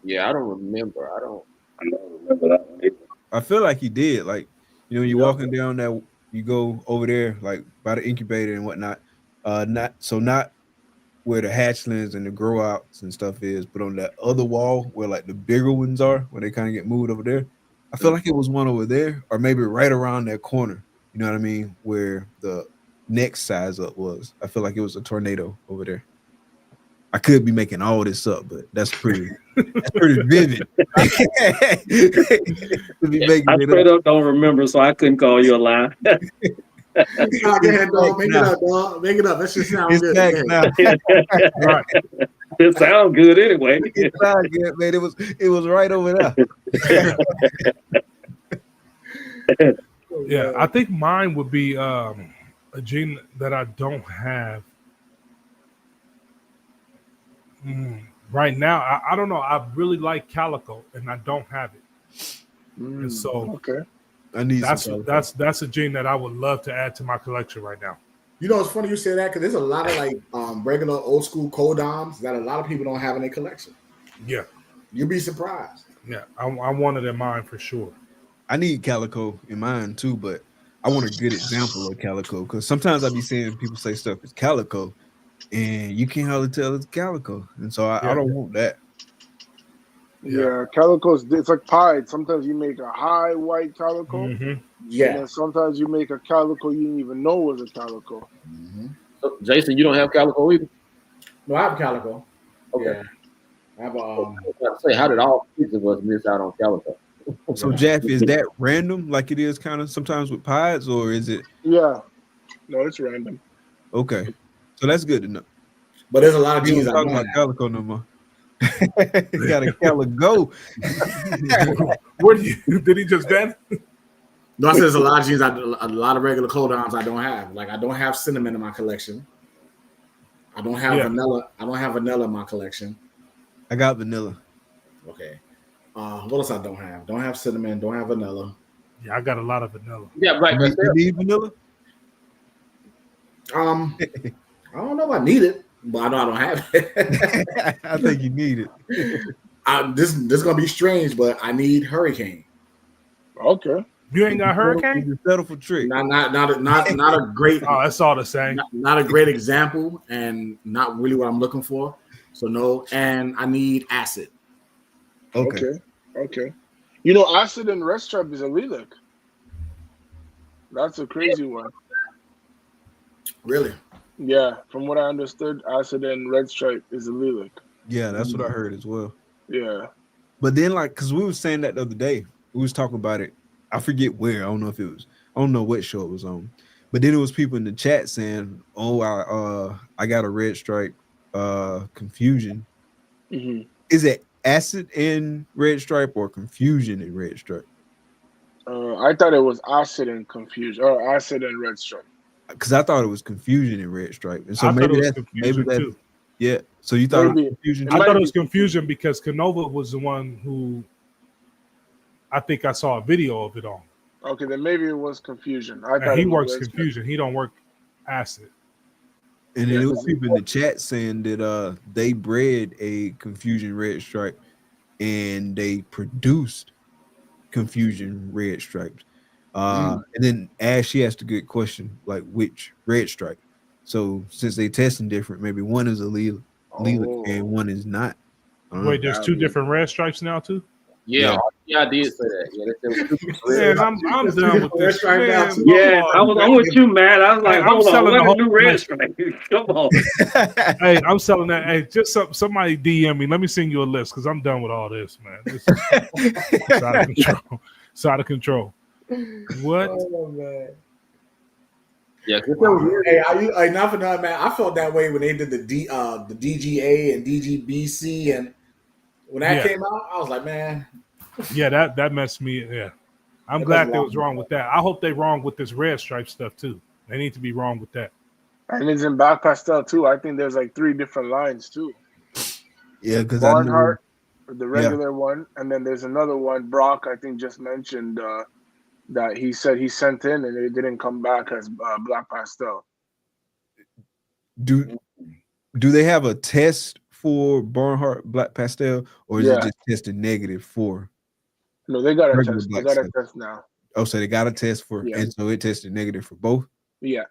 Yeah, I don't remember. I don't remember that one either. I feel like he did. Like, you know, you're walking down that, you go over there, like by the incubator and whatnot. Not where the hatchlings and the grow outs and stuff is, but on that other wall where like the bigger ones are, where they kind of get moved over there. I feel like it was one over there, or maybe right around that corner. You know what I mean? Where the next size up was. I feel like it was a Tornado over there. I could be making all this up, but that's pretty vivid. I straight up don't remember, so I couldn't call you a lie. Go ahead, dog. Make it up, dog. Make it up. That shit sounds good. Right. It sounds good anyway. It sounds good, man. It was right over there. Yeah, I think mine would be a gene that I don't have. Right now, I don't know. I really like calico, and I don't have it. And so okay, I need that's a gene that I would love to add to my collection right now. You know, it's funny you say that because there's a lot of like regular old school codoms that a lot of people don't have in their collection. Yeah, you'd be surprised. Yeah, I wanted in mine for sure. I need calico in mine too, but I want a good example of calico because sometimes I be seeing people say stuff is calico, and you can't hardly tell it's calico, and so I don't want that. Yeah, calico's it's like pied. Sometimes you make a high white calico. Yeah. And then sometimes you make a calico you didn't even know was a calico. So, Jason, you don't have calico either? No, I have calico. Okay. Yeah. I have I was about to say, how did all six of us miss out on calico? So Jaffy, is that random like it is kind of sometimes with pies, or is it? Yeah. No, it's random. Okay. So that's good to know. But there's a lot of genes I don't talk about calico no more. You got a calico. Where did he just ban? No, I said there's a lot of genes. A lot of regular codoms I don't have. Like I don't have cinnamon in my collection. I don't have vanilla. I don't have vanilla in my collection. I got vanilla. Okay. What else I don't have? Don't have cinnamon. Don't have vanilla. Yeah, I got a lot of vanilla. Yeah, right. You need vanilla? I don't know if I need it, but I know I don't have it. I think you need it. This is gonna be strange, but I need hurricane. Okay. You ain't got hurricane? You settle for trick. Not a great. Oh, that's all the same. Not a great example, and not really what I'm looking for. So no, and I need acid. Okay. You know, acid and red stripe is a lilac. That's a crazy one. Really? Yeah, from what I understood, acid and red stripe is a lilac. Yeah, that's what I heard as well. Yeah. But then, like, because we were saying that the other day, we was talking about it. I forget where. I don't know if it was. I don't know what show it was on. But then there was people in the chat saying, "Oh, I got a red stripe confusion." Is it acid and red stripe or confusion and red stripe? I thought it was acid and confusion, or acid and red stripe. Because I thought it was confusion and red stripe, and so maybe that's too. Yeah. So you thought it was confusion? I thought it was confusion because Canova was the one who I think I saw a video of it on. Okay, then maybe it was confusion. He works confusion. He don't work acid. And then there was people in the chat saying that they bred a confusion red stripe and they produced confusion red stripes. And then Ash, she asked a good question, like which red stripe. So since they testing different, maybe one is a lilac and one is not. Wait, there's two different red stripes now too? Yeah, I did say that. Yeah, man, I'm done with this. Man, I'm with you, man. I was like, I'm selling the whole new red stripe. Come on. Hey, I'm selling that. Hey, just somebody DM me. Let me send you a list because I'm done with all this, man. This is out of control. It's out of control. What? Oh, man. Yeah, hey, not for nothing, man. I felt that way when they did the DGA and DGBC, and when that came out, I was like, man. Yeah, that messed me. Yeah, I'm glad they was wrong with that. I hope they wrong with this red stripe stuff too. They need to be wrong with that. And it's in black pastel too. I think there's like 3 different lines too. Yeah, because Barnhart, the regular one, and then there's another one. Brock, I think, just mentioned that he said he sent in and it didn't come back as black pastel. Do they have a test for Barnhart black pastel, or is it just tested negative for? No, they got a test. They got a test now. Oh, so they got a test for, and so it tested negative for both. Yeah,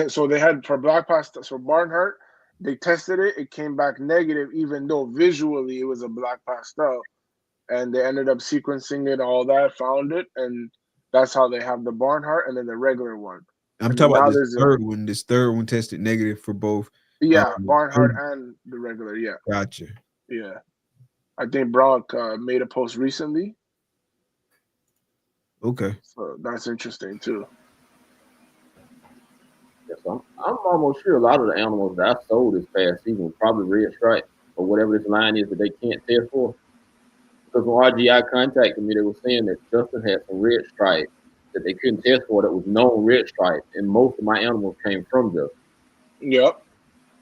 so they had for black pastel. So Barnhart, they tested it. It came back negative, even though visually it was a black pastel, and they ended up sequencing it, all that, found it, and that's how they have the Barnhart and then the regular one. I'm talking about this third one. This third one tested negative for both. Yeah, Barnhart and the regular. Yeah. Gotcha. Yeah, I think Brock made a post recently. Okay. So that's interesting too. Yes, I'm almost sure a lot of the animals that I sold this past season were probably red stripe or whatever this line is that they can't test for. Because when RGI contacted me, they were saying that Justin had some red stripe that they couldn't test for that was known red stripe, and most of my animals came from Justin. Yep,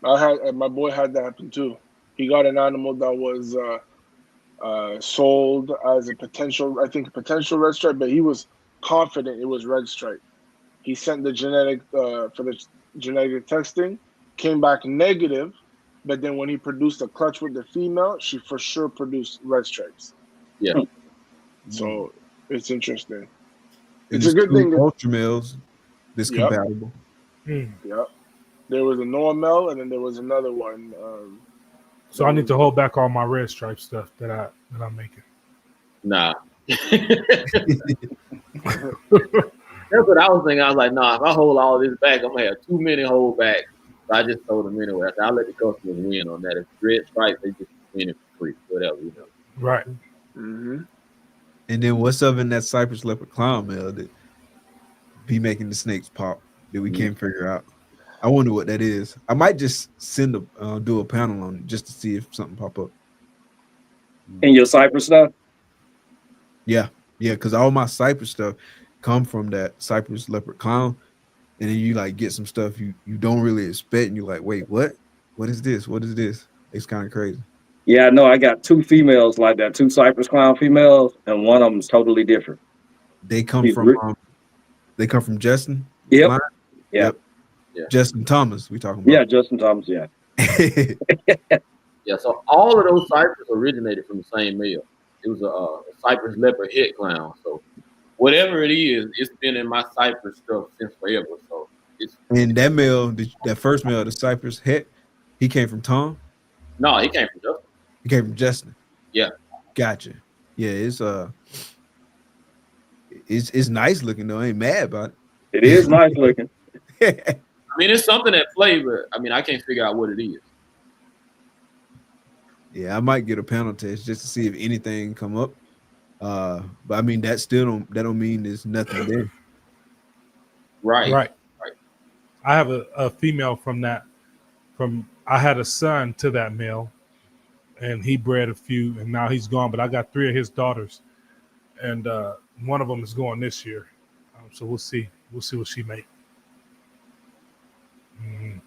my boy had that happen too. He got an animal that was sold as a potential red stripe, but he was confident it was red stripe. He sent the genetic for the genetic testing, came back negative, but then when he produced a clutch with the female, she for sure produced red stripes. Yeah. So it's interesting. And It's a good thing. Ultra males, this Yep. compatible. Yep. There was a Noah male, and then there was another one. So I need to hold back all my red stripe stuff that I'm making. Nah. That's what I was thinking. I was like, nah, if I hold all this back, I'm gonna have too many hold back. So I just told them anyway. I said, I'll let the customers win on that. If red stripes, they just win it for free, whatever, you know. Right. Mm-hmm. And then what's up in that Cypress leopard clown male that be making the snakes pop that we can't figure out? I wonder what that is. I might just do a panel on it just to see if something pop up. In your Cypress stuff? Yeah, because all my Cypress stuff come from that Cypress leopard clown, and then you like get some stuff you don't really expect, and you're like, wait, what? What is this? What is this? It's kind of crazy. Yeah, I know. I got 2 females like that, 2 Cypress clown females, and one of them is totally different. They come from Justin. Yep. Line? Yep. Yeah. Justin Thomas. We talking about? Yeah, Justin Thomas. Yeah. Yeah. So all of those Cypress originated from the same male. It was a Cypress leopard head clown. So whatever it is, it's been in my Cypress stuff since forever. So it's. And that male, that first male, the Cypress head, he came from Tom. No, he came from Justin. He came from Justin. Yeah. Gotcha. Yeah, it's nice looking though. I ain't mad about it. It is nice looking. I mean, it's something that flavor. I mean, I can't figure out what it is. Yeah, I might get a panel test just to see if anything come up. But I mean, that don't mean there's nothing there. Right. I have a female from that. I had a son to that male, and he bred a few, and now he's gone. But I got 3 of his daughters, and one of them is going this year. So we'll see. We'll see what she makes. Mm-hmm.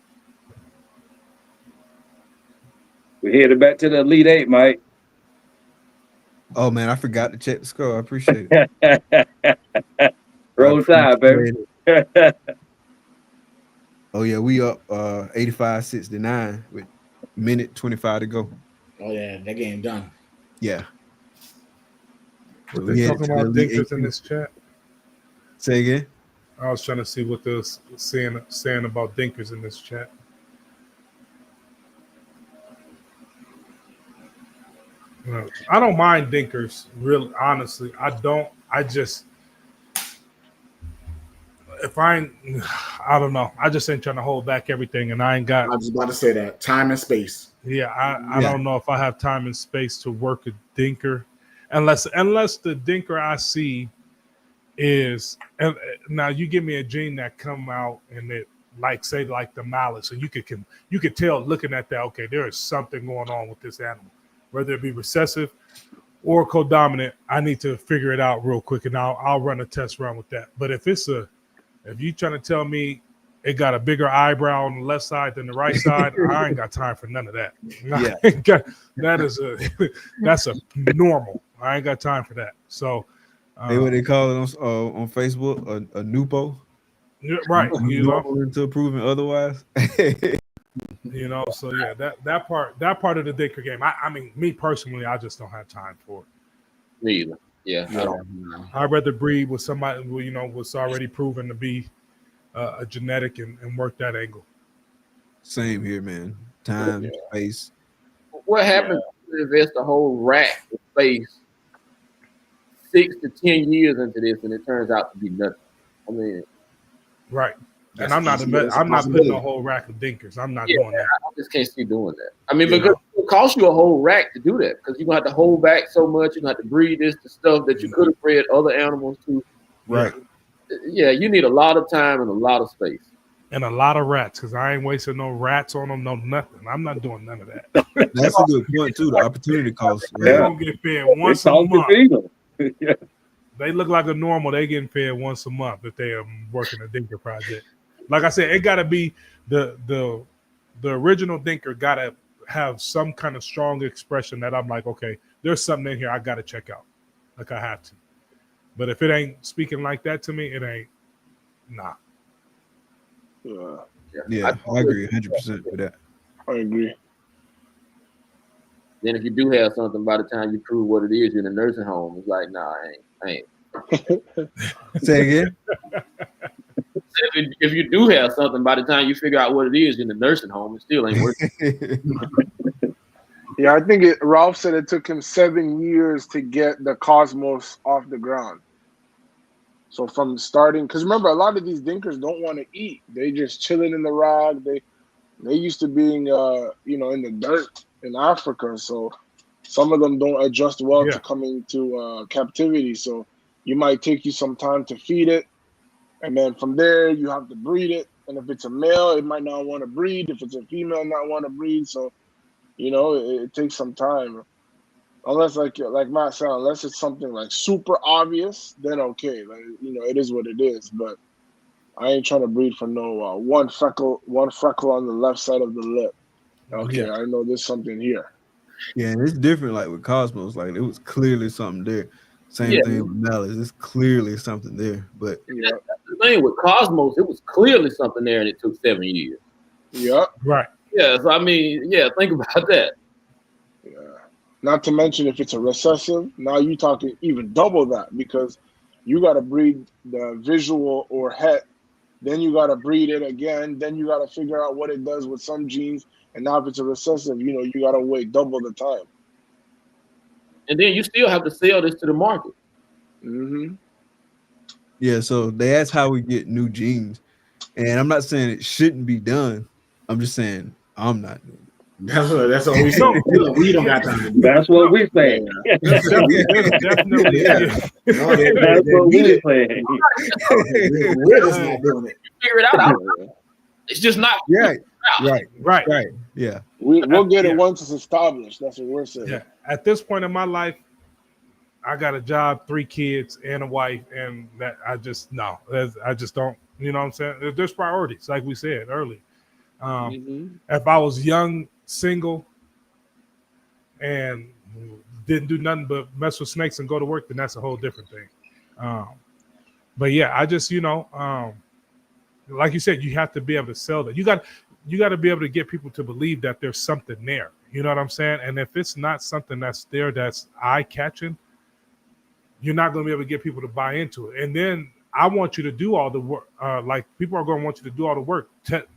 We headed back to the Elite 8, Mike. Oh man, I forgot to check the score. I appreciate it. Roll Tide, baby. Oh yeah, we up 85-69 with minute 25 to go. Oh yeah, that game done. Yeah. What they talking about dinkers in this chat? Say again. I was trying to see what they're saying about dinkers in this chat. I don't mind dinkers, really, honestly. I don't. I just, I don't know. I just ain't trying to hold back everything, and I ain't got. I was about to say that time and space. Yeah, I don't know if I have time and space to work a dinker, unless the dinker I see is. And now you give me a gene that come out and it like the malice, and you could tell looking at that. Okay, there is something going on with this animal. Whether it be recessive or codominant, I need to figure it out real quick, and I'll run a test run with that. But if you trying to tell me it got a bigger eyebrow on the left side than the right side, I ain't got time for none of that. Yeah. That's a normal. I ain't got time for that. So, what they call it on Facebook, a nupo. Right. Into proving otherwise. So yeah, that part of the dinker game. I mean, me personally, I just don't have time for it. Me either. Yeah. I don't. I'd rather breed with somebody who was already proven to be a genetic and work that angle. Same here, man. Time, space. What happens if you invest a whole rack of space 6 to 10 years into this, and it turns out to be nothing? I mean, right. And I'm not putting a whole rack of dinkers. I'm not doing that. I just can't see doing that. I mean, because it costs you a whole rack to do that, because you're going to have to hold back so much. You're going to have to breed this to stuff that you could have bred other animals to. Right. Yeah, you need a lot of time and a lot of space. And a lot of rats, because I ain't wasting no rats on them, no nothing. I'm not doing none of that. That's a good point, too. The opportunity cost. They don't get fed once a month. Yeah. They look like a normal. They getting fed once a month if they are working a dinker project. Like I said, it got to be the original dinker got to have some kind of strong expression that I'm like, okay, there's something in here I got to check out. Like I have to. But if it ain't speaking like that to me, it ain't. Nah. Yeah, I agree 100% with that. I agree. Then if you do have something, by the time you prove what it is, you're in a nursing home. It's like, nah, I ain't. Say again. If you do have something, by the time you figure out what it is in the nursing home, it still ain't working. Yeah, I think Ralph said it took him 7 years to get the Cosmos off the ground. So from starting, because remember, a lot of these dinkers don't want to eat. They just chilling in the rock. They used to being, in the dirt in Africa. So some of them don't adjust well to coming to captivity. So you might take you some time to feed it. And then from there, you have to breed it. And if it's a male, it might not want to breed. If it's a female, not want to breed. So, it takes some time. Unless, like Matt said, unless it's something like super obvious, then okay. Like, it is what it is. But I ain't trying to breed for no one freckle on the left side of the lip. Okay, I know there's something here. Yeah, and it's different. Like with Cosmos, like it was clearly something there. Same thing with Malice. It's clearly something there. But that's the thing with Cosmos, it was clearly something there, and it took 7 years. Yeah. Right. Yeah. So I mean, think about that. Yeah. Not to mention if it's a recessive, now you're talking even double that because you got to breed the visual or het. Then you got to breed it again. Then you got to figure out what it does with some genes. And now if it's a recessive, you got to wait double the time. And then you still have to sell this to the market. Mm-hmm. Yeah, so they asked how we get new genes. And I'm not saying it shouldn't be done. I'm just saying I'm not doing it. That's what we say. We don't got time to do. That's what we say. Definitely. That's what we say. We're just not doing it. Figure it out. It's just not. Right. Yeah. We'll get it once it's established. That's what we're saying. Yeah. At this point in my life, I got a job, 3 kids, and a wife, and that I just don't. You know what I'm saying? There's priorities, like we said earlier. If I was young, single, and didn't do nothing but mess with snakes and go to work, then that's a whole different thing. But yeah, I just like you said, you have to be able to sell that. You got to be able to get people to believe that there's something there. You know what I'm saying? And if it's not something that's there that's eye-catching, you're not going to be able to get people to buy into it. And then I want you to do all the work. Like people are going to want you to do all the work. That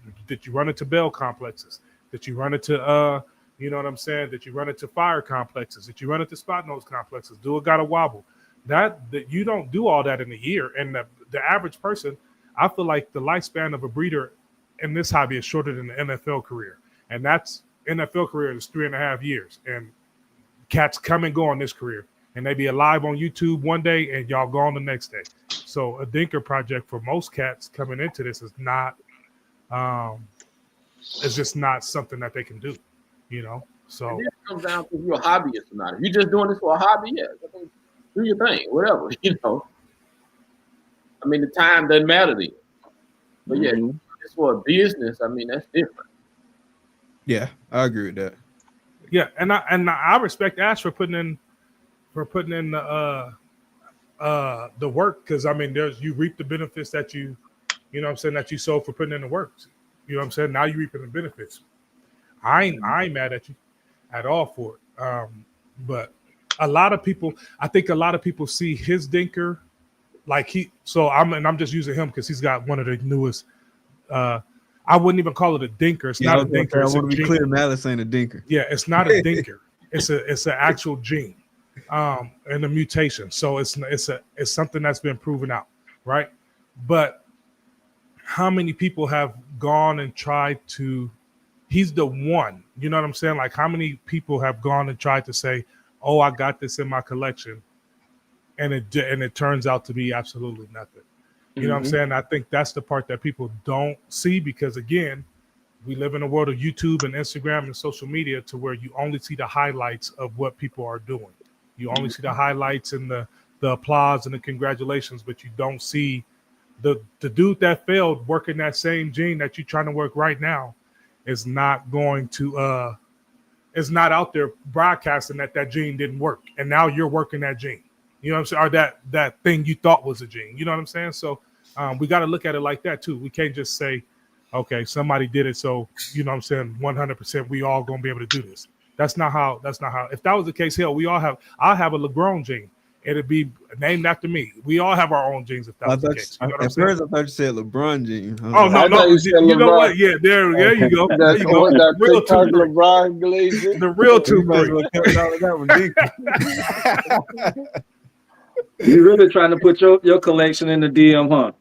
you run into bell complexes, that you run into, you know what I'm saying? That you run into fire complexes, that you run into spot nose complexes. Do it, got to wobble. That you don't do all that in a year. And the average person, I feel like the lifespan of a breeder in this hobby is shorter than the NFL career. And that's NFL career is 3.5 years. And cats come and go on this career. And they be alive on YouTube one day and y'all gone the next day. So a dinker project for most cats coming into this is not, it's just not something that they can do, So and then it comes down to if you're a hobbyist or not. If you're just doing this for a hobby, do your thing, whatever, I mean, the time doesn't matter to you. But it's for a business. I mean, that's different. Yeah, I agree with that. Yeah, and I respect Ash for putting in the work, because I mean you reap the benefits that you know what I'm saying, that you sow for putting in the work. You know what I'm saying? Now you reaping the benefits. I ain't mad at you at all for it. But I think a lot of people see his dinker like I'm just using him because he's got one of the newest. I wouldn't even call it a dinker. It's not a dinker. I want to be clear, Malice ain't a dinker. Yeah, it's not a dinker. It's an actual gene. And a mutation. So it's something that's been proven out, right? But how many people have gone and tried to, he's the one, you know what I'm saying? Like how many people have gone and tried to say, oh, I got this in my collection, and it turns out to be absolutely nothing. You know what I'm saying? I think that's the part that people don't see, because again, we live in a world of YouTube and Instagram and social media to where you only see the highlights of what people are doing. You only see the highlights and the applause and the congratulations, but you don't see the dude that failed working that same gene that you're trying to work right now is not going to is not out there broadcasting that gene didn't work, and now you're working that gene. You know what I'm saying? Or that thing you thought was a gene. You know what I'm saying? So we got to look at it like that too. We can't just say, okay, somebody did it, so you know what I'm saying, 100% we all gonna be able to do this. That's not how. If that was the case, hell, I'll have a LeBron gene. It'd be named after me. We all have our own genes if that was the case. You know what I'm saying? At first, I thought you said LeBron gene. Oh no, you know what? Yeah, there you go. There you go. That Real TikTok 2-3. LeBron Glazer. The real 2-3. You're really trying to put your collection in the DM, huh?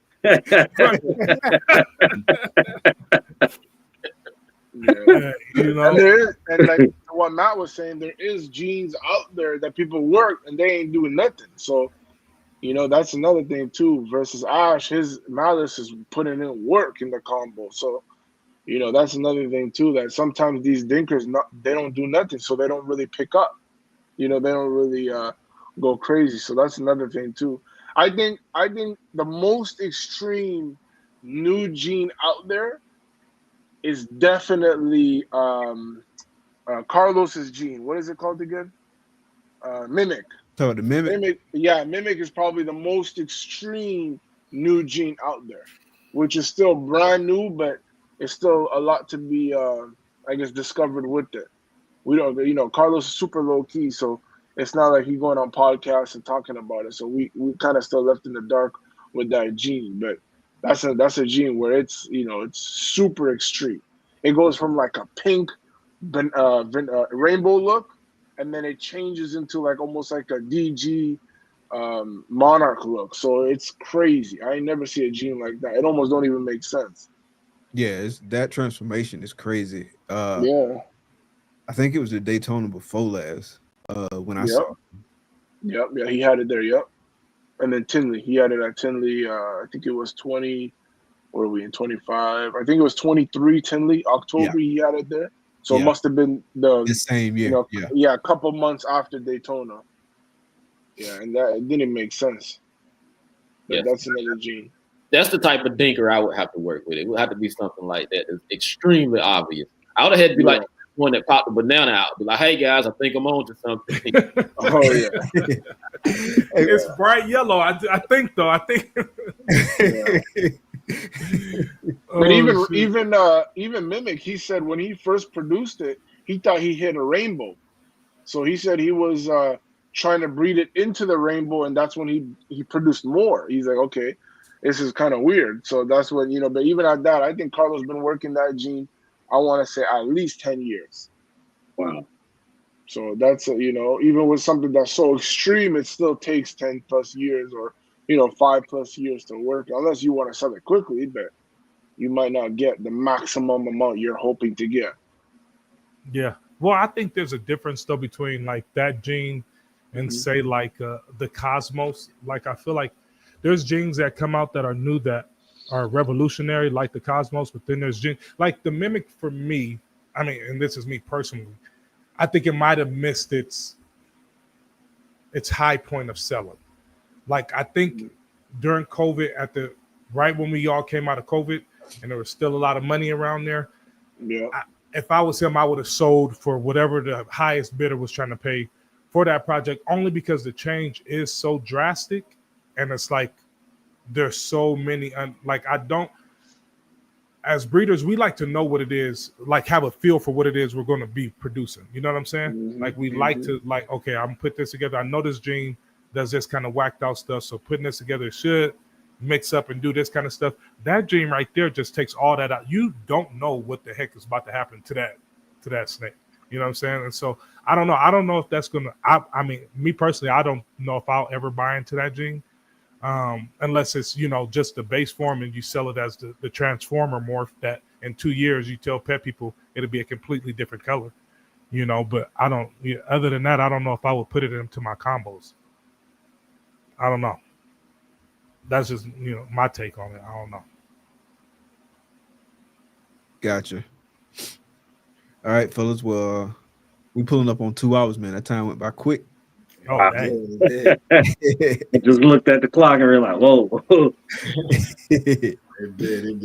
Yeah. You know, and there is, and like what Matt was saying, there is genes out there that people work and they ain't doing nothing. So, you know, that's another thing too. Versus Ash, his Malice is putting in work in the combo. So, you know, that's another thing too. That sometimes these dinkers, they don't do nothing, so they don't really pick up. You know, they don't really go crazy. So that's another thing too. I think the most extreme new gene out there is definitely Carlos's gene. What is it called again? Mimic. So the Mimic? Mimic is probably the most extreme new gene out there, which is still brand new, but it's still a lot to be, I guess, discovered with it. We don't, you know, Carlos is super low key, so it's not like he's going on podcasts and talking about it. So we kind of still left in the dark with that gene, but that's a gene where it's, you know, it's super extreme. It goes from like a pink rainbow look, and then it changes into like almost like a DG monarch look. So it's crazy. I ain't never see a gene like that. It almost don't even make sense. Yeah, that transformation is crazy. Yeah. I think it was the Daytona before last when I saw him. Yep, yeah, he had it there, yep. And then Tinley, he had it at Tinley. I think it was 20. What are we in 25? I think it was 23 Tinley. October, He had it there. So it must have been the same year. You know, a couple months after Daytona. Yeah, and that it didn't make sense. But that's another gene. That's the type of dinker I would have to work with. It would have to be something like that. It's extremely obvious. I would have had to be like one that popped the banana out. Be like, hey guys, I think I'm on to something. Oh yeah. It's bright yellow. I think though. I think. But even Mimic, he said when he first produced it, he thought he hit a rainbow. So he said he was trying to breed it into the rainbow, and that's when he produced more. He's like, okay, this is kind of weird. So that's when, you know, but even at that, I think Carlos been working that gene, I want to say at least 10 years. Wow. So that's, you know, even with something that's so extreme, it still takes 10 plus years or, you know, 5+ years to work, unless you want to sell it quickly, but you might not get the maximum amount you're hoping to get. Yeah. Well, I think there's a difference though between like that gene and say like the Cosmos. Like I feel like there's genes that come out that are new that are revolutionary, like the Cosmos, but then there's genes like the Mimic for me. I mean, and this is me personally, I think it might have missed its high point of selling. Like I think during COVID, right when we all came out of COVID, and there was still a lot of money around there. Yeah. If I was him, I would have sold for whatever the highest bidder was trying to pay for that project, only because the change is so drastic, and it's like there's so many. Like I don't, as breeders, we like to know what it is, like have a feel for what it is we're going to be producing. You know what I'm saying? Like we like to like, okay, I'm gonna put this together. I know this gene does this kind of whacked out stuff, so putting this together should mix up and do this kind of stuff. That gene right there just takes all that out. You don't know what the heck is about to happen to that snake. You know what I'm saying? And so I don't know. I don't know if that's gonna. I mean, me personally, I don't know if I'll ever buy into that gene, unless it's, you know, just the base form and you sell it as the transformer morph that in 2 years you tell pet people it'll be a completely different color. You know, but I don't. Other than that, I don't know if I would put it into my combos. I don't know. That's just, you know, my take on it. I don't know. Gotcha. All right, fellas. Well, we pulling up on 2 hours, man. That time went by quick. Oh, Just looked at the clock and realized, whoa. It did.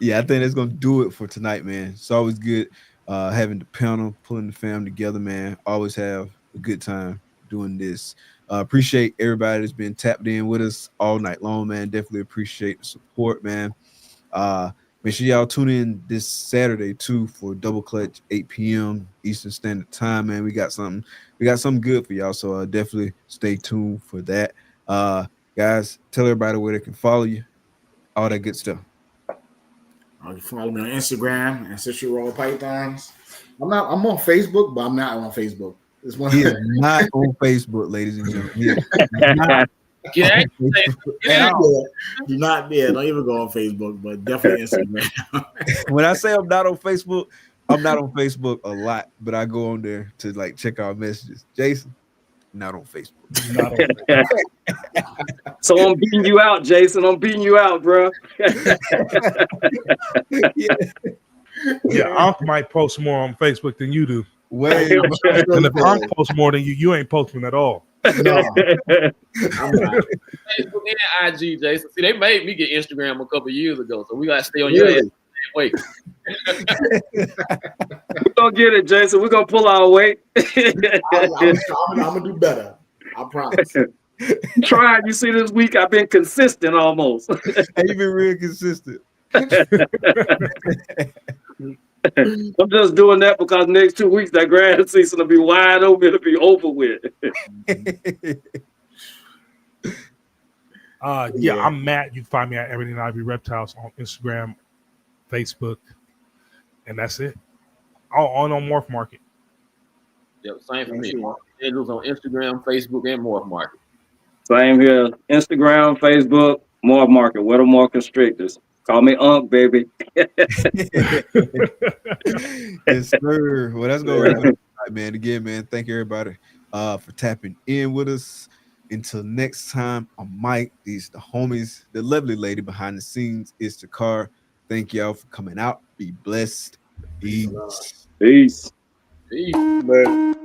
Yeah, I think that's gonna do it for tonight, man. It's always good having the panel, pulling the fam together, man. Always have a good time doing this. Appreciate everybody that's been tapped in with us all night long, man. Definitely appreciate the support, man. Make sure y'all tune in this Saturday too for Double Clutch, 8 p.m. Eastern Standard Time, man. We got something good for y'all, so definitely stay tuned for that. Guys, tell everybody where they can follow you, all that good stuff. You can follow me on Instagram, Ancestral Royal Pythons. I'm on Facebook, but I'm not on Facebook. He is not on Facebook, ladies and gentlemen. He is not Yeah, You're not there. Don't even go on Facebook, but definitely Instagram. When I say I'm not on Facebook a lot, but I go on there to like check our messages. Jason, not on Facebook. Not on Facebook. So I'm beating you out, Jason. I'm beating you out, bro. Yeah, Unc might post more on Facebook than you do. Way. And if Unc posts more than you ain't posting at all. No. Facebook and IG, Jason. See, they made me get Instagram a couple years ago, so we gotta stay on your ass. Wait. We're gonna get it, Jason. We're gonna pull our weight. I'm gonna do better. I promise. Trying, you see, this week I've been consistent almost. And you've been real consistent. I'm just doing that because next 2 weeks that grad season will be wide open. It'll be over with. I'm Matt. You can find me at Everything Ivy Reptiles on Instagram, Facebook, and that's it. On Morph Market. Yep, same for me. Handles on Instagram, Facebook, and Morph Market. Same here. Instagram, Facebook, Morph Market. What are more constrictors? Call me Unc, baby. Yes, sir. Well, that's going right, man. Again, man, thank you everybody for tapping in with us. Until next time, I'm Mike. These are the homies. The lovely lady behind the scenes is Takar. Thank y'all for coming out. Be blessed. Peace. Peace. Peace. Man.